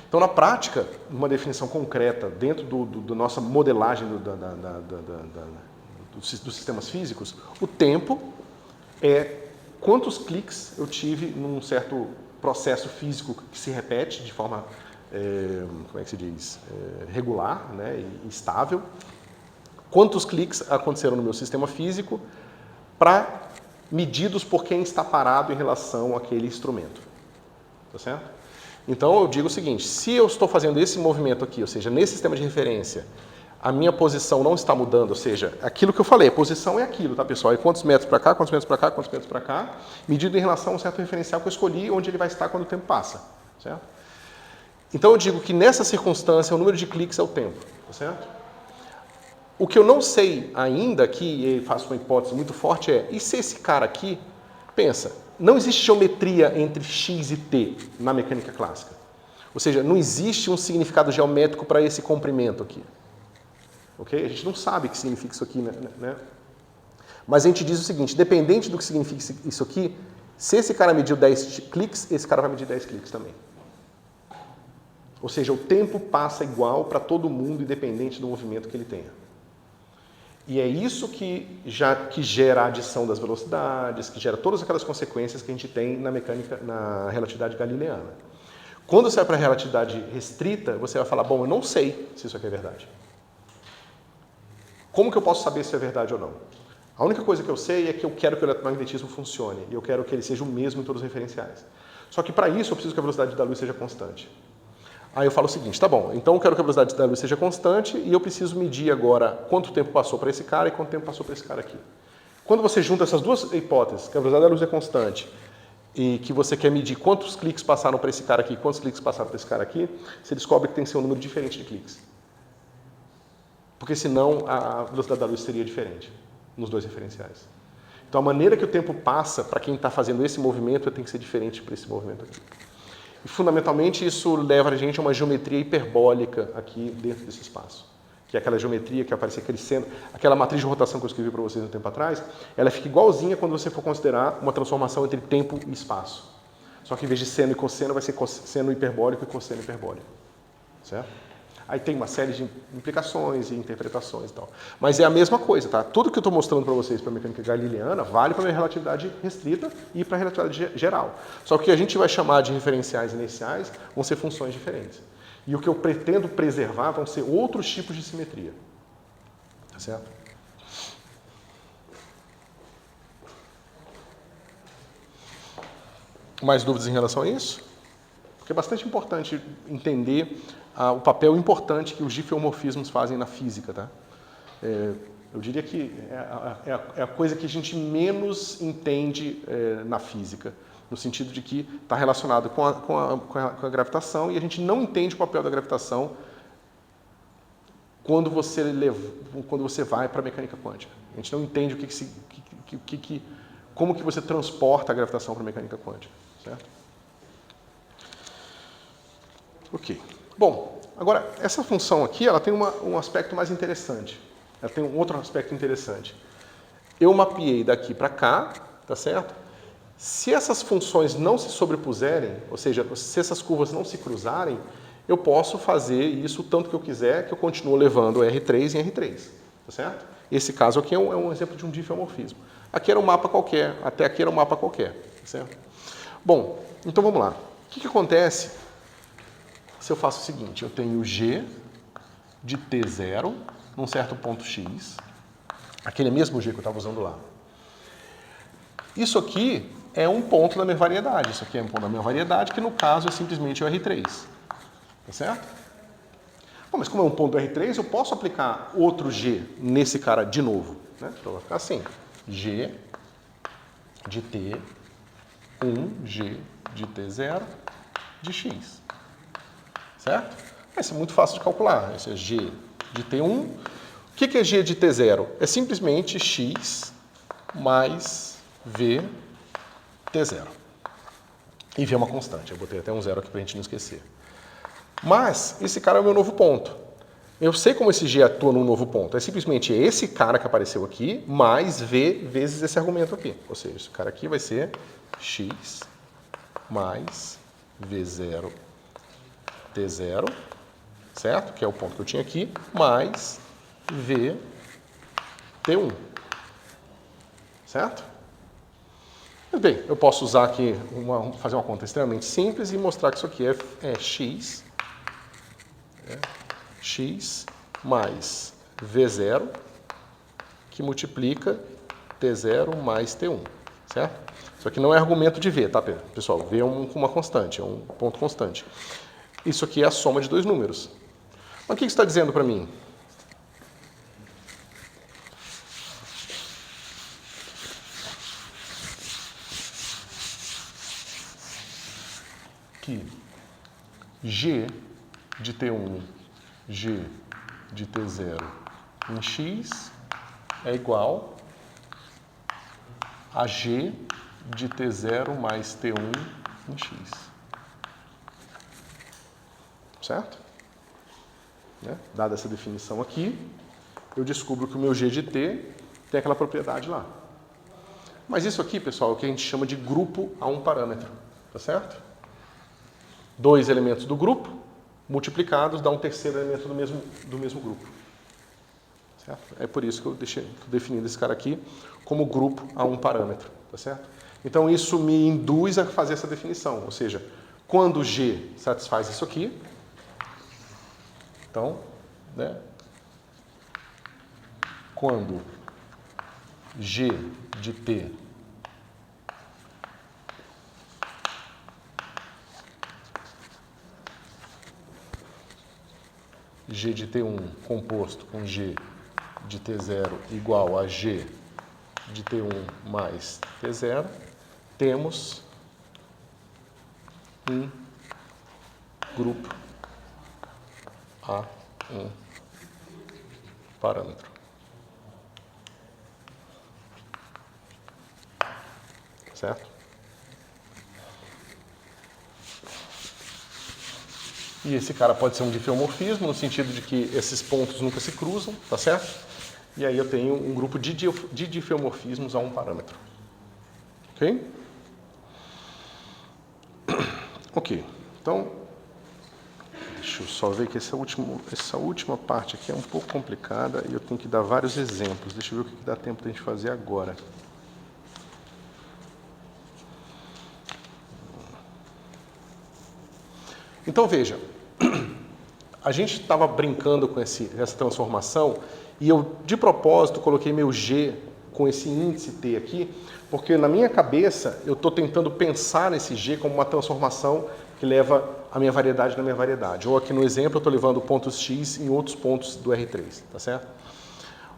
Então, na prática, uma definição concreta, dentro da nossa modelagem dos sistemas físicos, o tempo é quantos cliques eu tive num certo processo físico que se repete de forma, como é que se diz, regular, né, e estável. Quantos cliques aconteceram no meu sistema físico medidos por quem está parado em relação àquele instrumento. Tá certo? Então, eu digo o seguinte, se eu estou fazendo esse movimento aqui, ou seja, nesse sistema de referência, a minha posição não está mudando, ou seja, aquilo que eu falei, a posição é aquilo, tá, pessoal? É quantos metros para cá, quantos metros para cá, quantos metros para cá, medido em relação a um certo referencial que eu escolhi, onde ele vai estar quando o tempo passa, certo? Então, eu digo que nessa circunstância, o número de cliques é o tempo, tá certo? O que eu não sei ainda aqui, e faço uma hipótese muito forte, e se esse cara aqui, pensa, não existe geometria entre x e t na mecânica clássica. Ou seja, não existe um significado geométrico para esse comprimento aqui. Okay? A gente não sabe o que significa isso aqui, né? Mas a gente diz o seguinte, independente do que significa isso aqui, se esse cara mediu 10 cliques, esse cara vai medir 10 cliques também. Ou seja, o tempo passa igual para todo mundo, independente do movimento que ele tenha. E é isso que gera a adição das velocidades, que gera todas aquelas consequências que a gente tem na mecânica, na relatividade galileana. Quando você vai para a relatividade restrita, você vai falar, bom, eu não sei se isso aqui é verdade. Como que eu posso saber se é verdade ou não? A única coisa que eu sei é que eu quero que o eletromagnetismo funcione e eu quero que ele seja o mesmo em todos os referenciais. Só que para isso eu preciso que a velocidade da luz seja constante. Aí eu falo o seguinte, tá bom, então eu quero que a velocidade da luz seja constante e eu preciso medir agora quanto tempo passou para esse cara e quanto tempo passou para esse cara aqui. Quando você junta essas duas hipóteses, que a velocidade da luz é constante e que você quer medir quantos cliques passaram para esse cara aqui e quantos cliques passaram para esse cara aqui, você descobre que tem que ser um número diferente de cliques. Porque senão a velocidade da luz seria diferente nos dois referenciais. Então a maneira que o tempo passa para quem está fazendo esse movimento tem que ser diferente para esse movimento aqui. E fundamentalmente isso leva a gente a uma geometria hiperbólica aqui dentro desse espaço. Que é aquela geometria que aparece crescendo, aquela matriz de rotação que eu escrevi para vocês um tempo atrás, ela fica igualzinha quando você for considerar uma transformação entre tempo e espaço. Só que em vez de seno e cosseno, vai ser seno hiperbólico e cosseno hiperbólico. Certo? Aí tem uma série de implicações e interpretações e tal. Mas é a mesma coisa, tá? Tudo que eu estou mostrando para vocês para a mecânica galileana vale para a relatividade restrita e para a relatividade geral. Só que o que a gente vai chamar de referenciais iniciais vão ser funções diferentes. E o que eu pretendo preservar vão ser outros tipos de simetria. Tá certo? Mais dúvidas em relação a isso? Porque é bastante importante entender o papel importante que os diffeomorfismos fazem na física. Tá? Eu diria que é a coisa que a gente menos entende na física, no sentido de que está relacionado com a gravitação e a gente não entende o papel da gravitação quando você vai para a mecânica quântica. A gente não entende como que você transporta a gravitação para a mecânica quântica. Certo? Ok. Bom, agora, essa função aqui ela tem um aspecto mais interessante. Ela tem um outro aspecto interessante. Eu mapeei daqui para cá, tá certo? Se essas funções não se sobrepuserem, ou seja, se essas curvas não se cruzarem, eu posso fazer isso tanto que eu quiser, que eu continuo levando R3 em R3, tá certo? Esse caso aqui é um exemplo de um diffeomorfismo. Aqui era um mapa qualquer, até aqui era um mapa qualquer, tá certo? Bom, então vamos lá. O que acontece se eu faço o seguinte? Eu tenho G de T0 num certo ponto X, aquele mesmo G que eu estava usando lá. Isso aqui é um ponto da minha variedade. Isso aqui é um ponto da minha variedade, que no caso é simplesmente o R3. Tá certo? Bom, mas como é um ponto do R3, eu posso aplicar outro G nesse cara de novo. Né? Então vai ficar assim. G de T, 1G de T0 de X. Certo? Isso é muito fácil de calcular. Esse é G de T1. O que é G de T0? É simplesmente X mais V T0. E V é uma constante. Eu botei até um zero aqui para a gente não esquecer. Mas esse cara é o meu novo ponto. Eu sei como esse G atua num novo ponto. É simplesmente esse cara que apareceu aqui mais V vezes esse argumento aqui. Ou seja, esse cara aqui vai ser X mais V0 T0, certo? Que é o ponto que eu tinha aqui, mais V T1. Certo? Mas bem, eu posso usar aqui, fazer uma conta extremamente simples e mostrar que isso aqui é X. X mais V0, que multiplica T0 mais T1, certo? Isso aqui não é argumento de V, tá, pessoal? V é uma constante, é um ponto constante. Isso aqui é a soma de dois números. Mas o que isso está dizendo para mim? Que G de T1, G de T0 em X é igual a G de T0 mais T1 em X. Certo? Dada essa definição aqui, eu descubro que o meu G de T tem aquela propriedade lá. Mas isso aqui, pessoal, é o que a gente chama de grupo a um parâmetro. Tá certo? Dois elementos do grupo multiplicados dá um terceiro elemento do mesmo grupo. Certo? É por isso que eu estou definindo esse cara aqui como grupo a um parâmetro. Tá certo? Então isso me induz a fazer essa definição. Ou seja, quando G satisfaz isso aqui, então, quando G de T G de T1 composto com G de T0 igual a G de T1 mais T0, temos um grupo A, um parâmetro. Certo? E esse cara pode ser um diffeomorfismo, no sentido de que esses pontos nunca se cruzam, tá certo? E aí eu tenho um grupo de diffeomorfismos a um parâmetro. Ok? Ok. Então, deixa eu só ver que essa última parte aqui é um pouco complicada e eu tenho que dar vários exemplos. Deixa eu ver o que dá tempo da gente fazer agora. Então, veja, a gente estava brincando com essa transformação e eu, de propósito, coloquei meu G com esse índice T aqui, porque na minha cabeça eu estou tentando pensar nesse G como uma transformação que leva a minha variedade na minha variedade. Ou aqui no exemplo eu estou levando pontos X em outros pontos do R3, tá certo?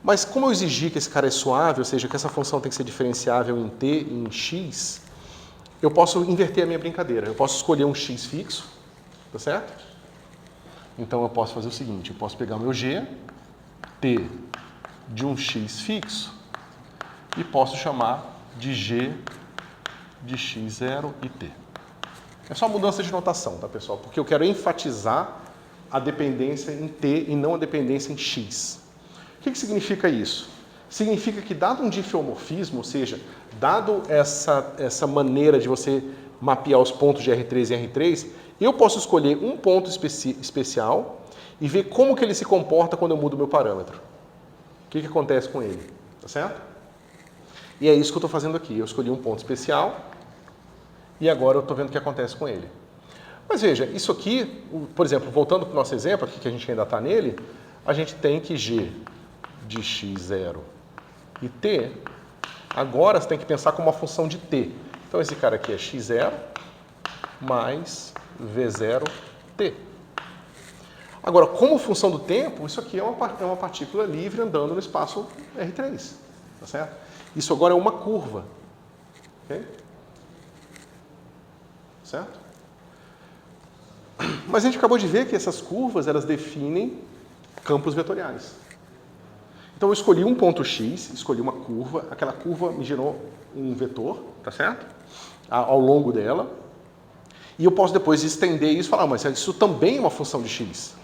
Mas como eu exigi que esse cara é suave, ou seja, que essa função tem que ser diferenciável em T e em X, eu posso inverter a minha brincadeira. Eu posso escolher um X fixo, tá certo? Então eu posso fazer o seguinte, eu posso pegar o meu G, T de um X fixo, e posso chamar de G de X0 e T. É só mudança de notação, tá, pessoal? Porque eu quero enfatizar a dependência em T e não a dependência em X. O que significa isso? Significa que, dado um diffeomorfismo, ou seja, dado essa maneira de você mapear os pontos de R3 e R3, eu posso escolher um ponto especial e ver como que ele se comporta quando eu mudo o meu parâmetro. O que acontece com ele, tá certo? E é isso que eu estou fazendo aqui. Eu escolhi um ponto especial e agora eu estou vendo o que acontece com ele. Mas veja, isso aqui, por exemplo, voltando para o nosso exemplo aqui, que a gente ainda está nele, a gente tem que G de X0 e T, agora você tem que pensar como uma função de T. Então esse cara aqui é X0 mais V0T. Agora, como função do tempo, isso aqui é uma partícula livre andando no espaço R3, tá certo? Isso agora é uma curva, ok? Certo? Mas a gente acabou de ver que essas curvas, elas definem campos vetoriais. Então eu escolhi um ponto X, escolhi uma curva, aquela curva me gerou um vetor, tá certo? Ao longo dela. E eu posso depois estender isso e falar, mas isso também é uma função de X.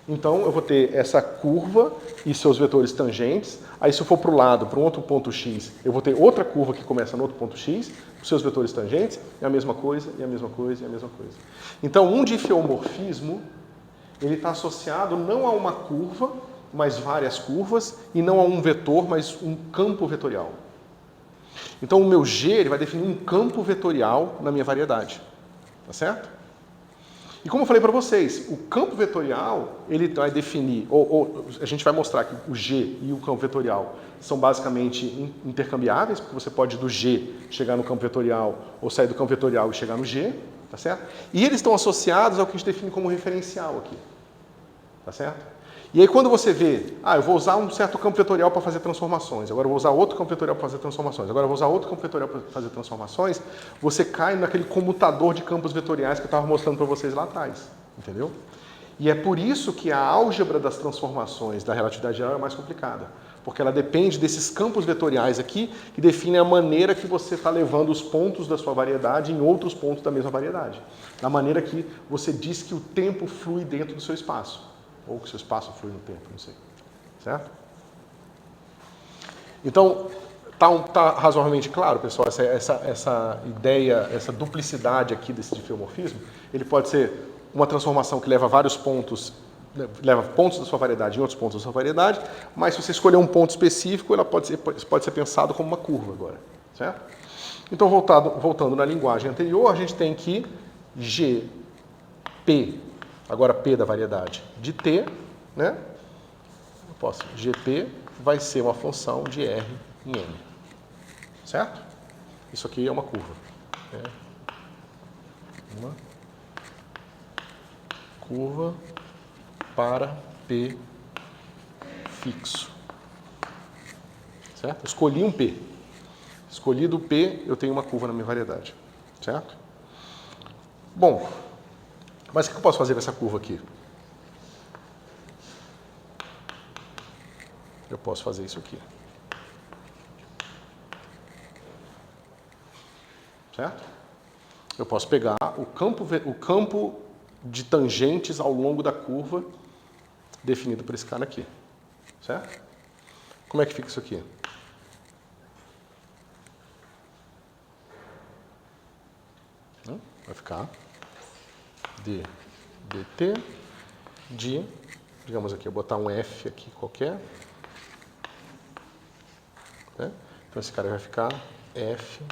Então eu vou ter essa curva e seus vetores tangentes. Aí se eu for para o lado, para um outro ponto X, eu vou ter outra curva que começa no outro ponto X, os seus vetores tangentes, é a mesma coisa, e a mesma coisa, e a mesma coisa. Então um diffeomorfismo, ele está associado não a uma curva, mas várias curvas, e não a um vetor, mas um campo vetorial. Então o meu G ele vai definir um campo vetorial na minha variedade. Tá certo? E como eu falei para vocês, o campo vetorial, ele vai definir, ou a gente vai mostrar que o G e o campo vetorial são basicamente intercambiáveis, porque você pode do G chegar no campo vetorial, ou sair do campo vetorial e chegar no G, tá certo? E eles estão associados ao que a gente define como referencial aqui, tá certo? E aí quando você vê, eu vou usar um certo campo vetorial para fazer transformações, agora eu vou usar outro campo vetorial para fazer transformações, agora eu vou usar outro campo vetorial para fazer transformações, você cai naquele comutador de campos vetoriais que eu estava mostrando para vocês lá atrás, entendeu? E é por isso que a álgebra das transformações da relatividade geral é mais complicada, porque ela depende desses campos vetoriais aqui que definem a maneira que você está levando os pontos da sua variedade em outros pontos da mesma variedade, da maneira que você diz que o tempo flui dentro do seu espaço. Ou que o seu espaço flui no tempo, não sei. Certo? Então, tá razoavelmente claro, pessoal, essa ideia, essa duplicidade aqui desse diffeomorfismo, ele pode ser uma transformação que leva vários pontos, leva pontos da sua variedade em outros pontos da sua variedade, mas se você escolher um ponto específico, ela pode ser pensado como uma curva agora. Certo? Então, voltando na linguagem anterior, a gente tem que GP, agora P da variedade de T, né? Eu posso GP vai ser uma função de R em M. Certo? Isso aqui é uma curva. Uma curva para P fixo. Certo? Escolhi um P. Escolhido o P, eu tenho uma curva na minha variedade. Certo? Bom, mas o que eu posso fazer com essa curva aqui? Eu posso fazer isso aqui. Certo? Eu posso pegar o campo de tangentes ao longo da curva definido por esse cara aqui. Certo? Como é que fica isso aqui? Vai ficar dt de, digamos aqui, eu vou botar um F aqui qualquer. Né? Então esse cara vai ficar F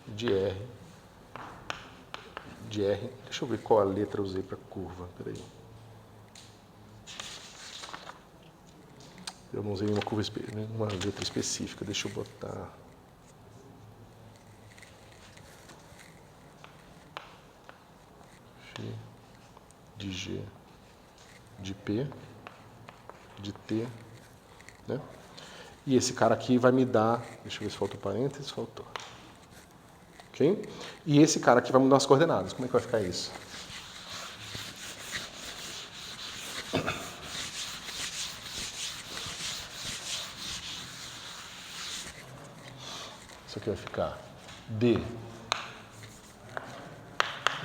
de R. Deixa eu ver qual a letra eu usei para curva. Peraí. Eu não usei uma letra específica. Deixa eu botar. F de G de P de T, né? E esse cara aqui vai me dar, deixa eu ver se faltou parênteses, faltou. Ok? E esse cara aqui vai me dar as coordenadas. Como é que vai ficar isso? Isso aqui vai ficar D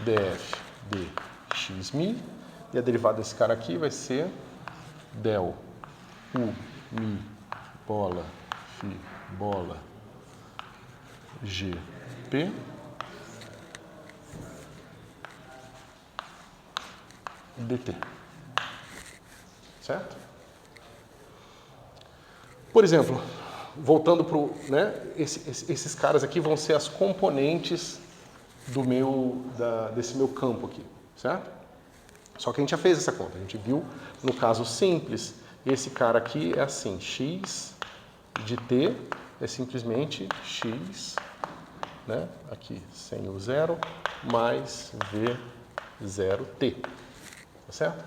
df de xmi, e a derivada desse cara aqui vai ser del u mi bola fi bola g p dt. Certo? Por exemplo, voltando para o, né, esses caras aqui vão ser as componentes desse meu campo aqui, certo? Só que a gente já fez essa conta, a gente viu no caso simples, esse cara aqui é assim, x de t é simplesmente x, né, aqui sem o zero, mais v0t, tá certo?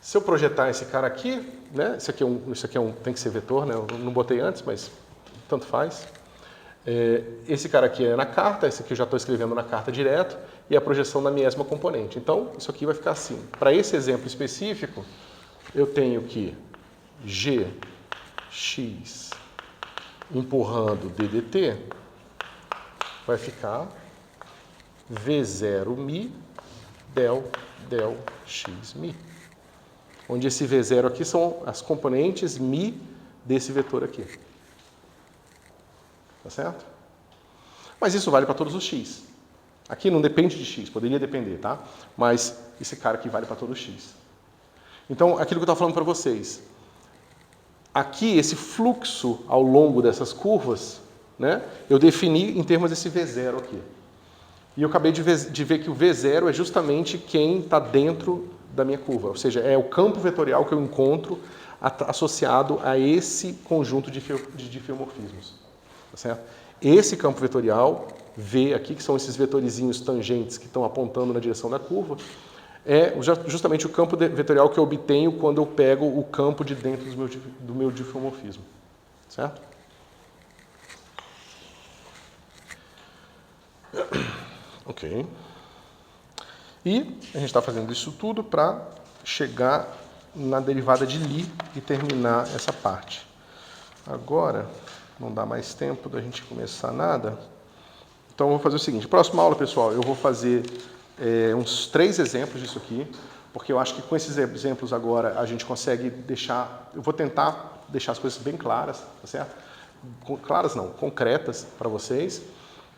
Se eu projetar esse cara aqui, né, isso aqui tem que ser vetor, né, eu não botei antes, mas tanto faz. Esse cara aqui é na carta, esse aqui eu já estou escrevendo na carta direto, e a projeção na miésima componente. Então, isso aqui vai ficar assim. Para esse exemplo específico, eu tenho que gx empurrando ddt vai ficar v0 mi del x mi. Onde esse v0 aqui são as componentes mi desse vetor aqui. Tá certo? Mas isso vale para todos os x. Aqui não depende de x, poderia depender, tá? Mas esse cara aqui vale para todo x. Então, aquilo que eu estava falando para vocês. Aqui, esse fluxo ao longo dessas curvas, né, eu defini em termos desse V0 aqui. E eu acabei de ver que o V0 é justamente quem está dentro da minha curva. Ou seja, é o campo vetorial que eu encontro associado a esse conjunto de diffeomorfismos. Tá certo? Esse campo vetorial, V aqui, que são esses vetorizinhos tangentes que estão apontando na direção da curva, é justamente o campo vetorial que eu obtenho quando eu pego o campo de dentro do meu diffeomorfismo. Certo? Ok. E a gente está fazendo isso tudo para chegar na derivada de Lie e terminar essa parte. Agora, não dá mais tempo da gente começar nada. Então, eu vou fazer o seguinte. Próxima aula, pessoal, eu vou fazer uns 3 exemplos disso aqui, porque eu acho que com esses exemplos agora a gente consegue deixar... Eu vou tentar deixar as coisas bem claras, tá certo? Claras não, concretas para vocês.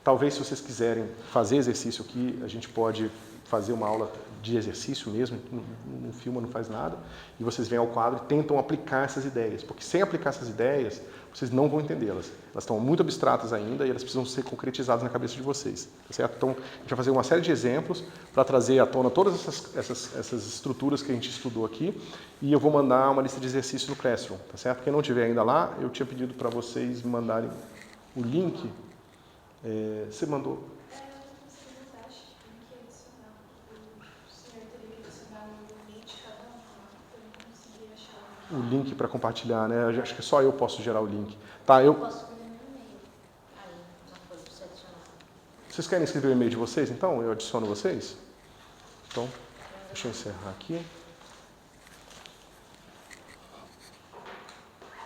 Talvez, se vocês quiserem fazer exercício aqui, a gente pode fazer uma aula de exercício mesmo, não filma, não faz nada, e vocês vêm ao quadro e tentam aplicar essas ideias, porque sem aplicar essas ideias, vocês não vão entendê-las. Elas estão muito abstratas ainda e elas precisam ser concretizadas na cabeça de vocês, tá certo? Então, a gente vai fazer uma série de exemplos para trazer à tona todas essas estruturas que a gente estudou aqui, e eu vou mandar uma lista de exercícios no Classroom, tá certo? Quem não tiver ainda lá, eu tinha pedido para vocês me mandarem o link. Você mandou? O link para compartilhar, né? Eu acho que só eu posso gerar o link. Tá, Eu posso escrever no e-mail. Aí, já foi para você adicionar. Vocês querem escrever o e-mail de vocês, então? Eu adiciono vocês? Então, deixa eu encerrar aqui.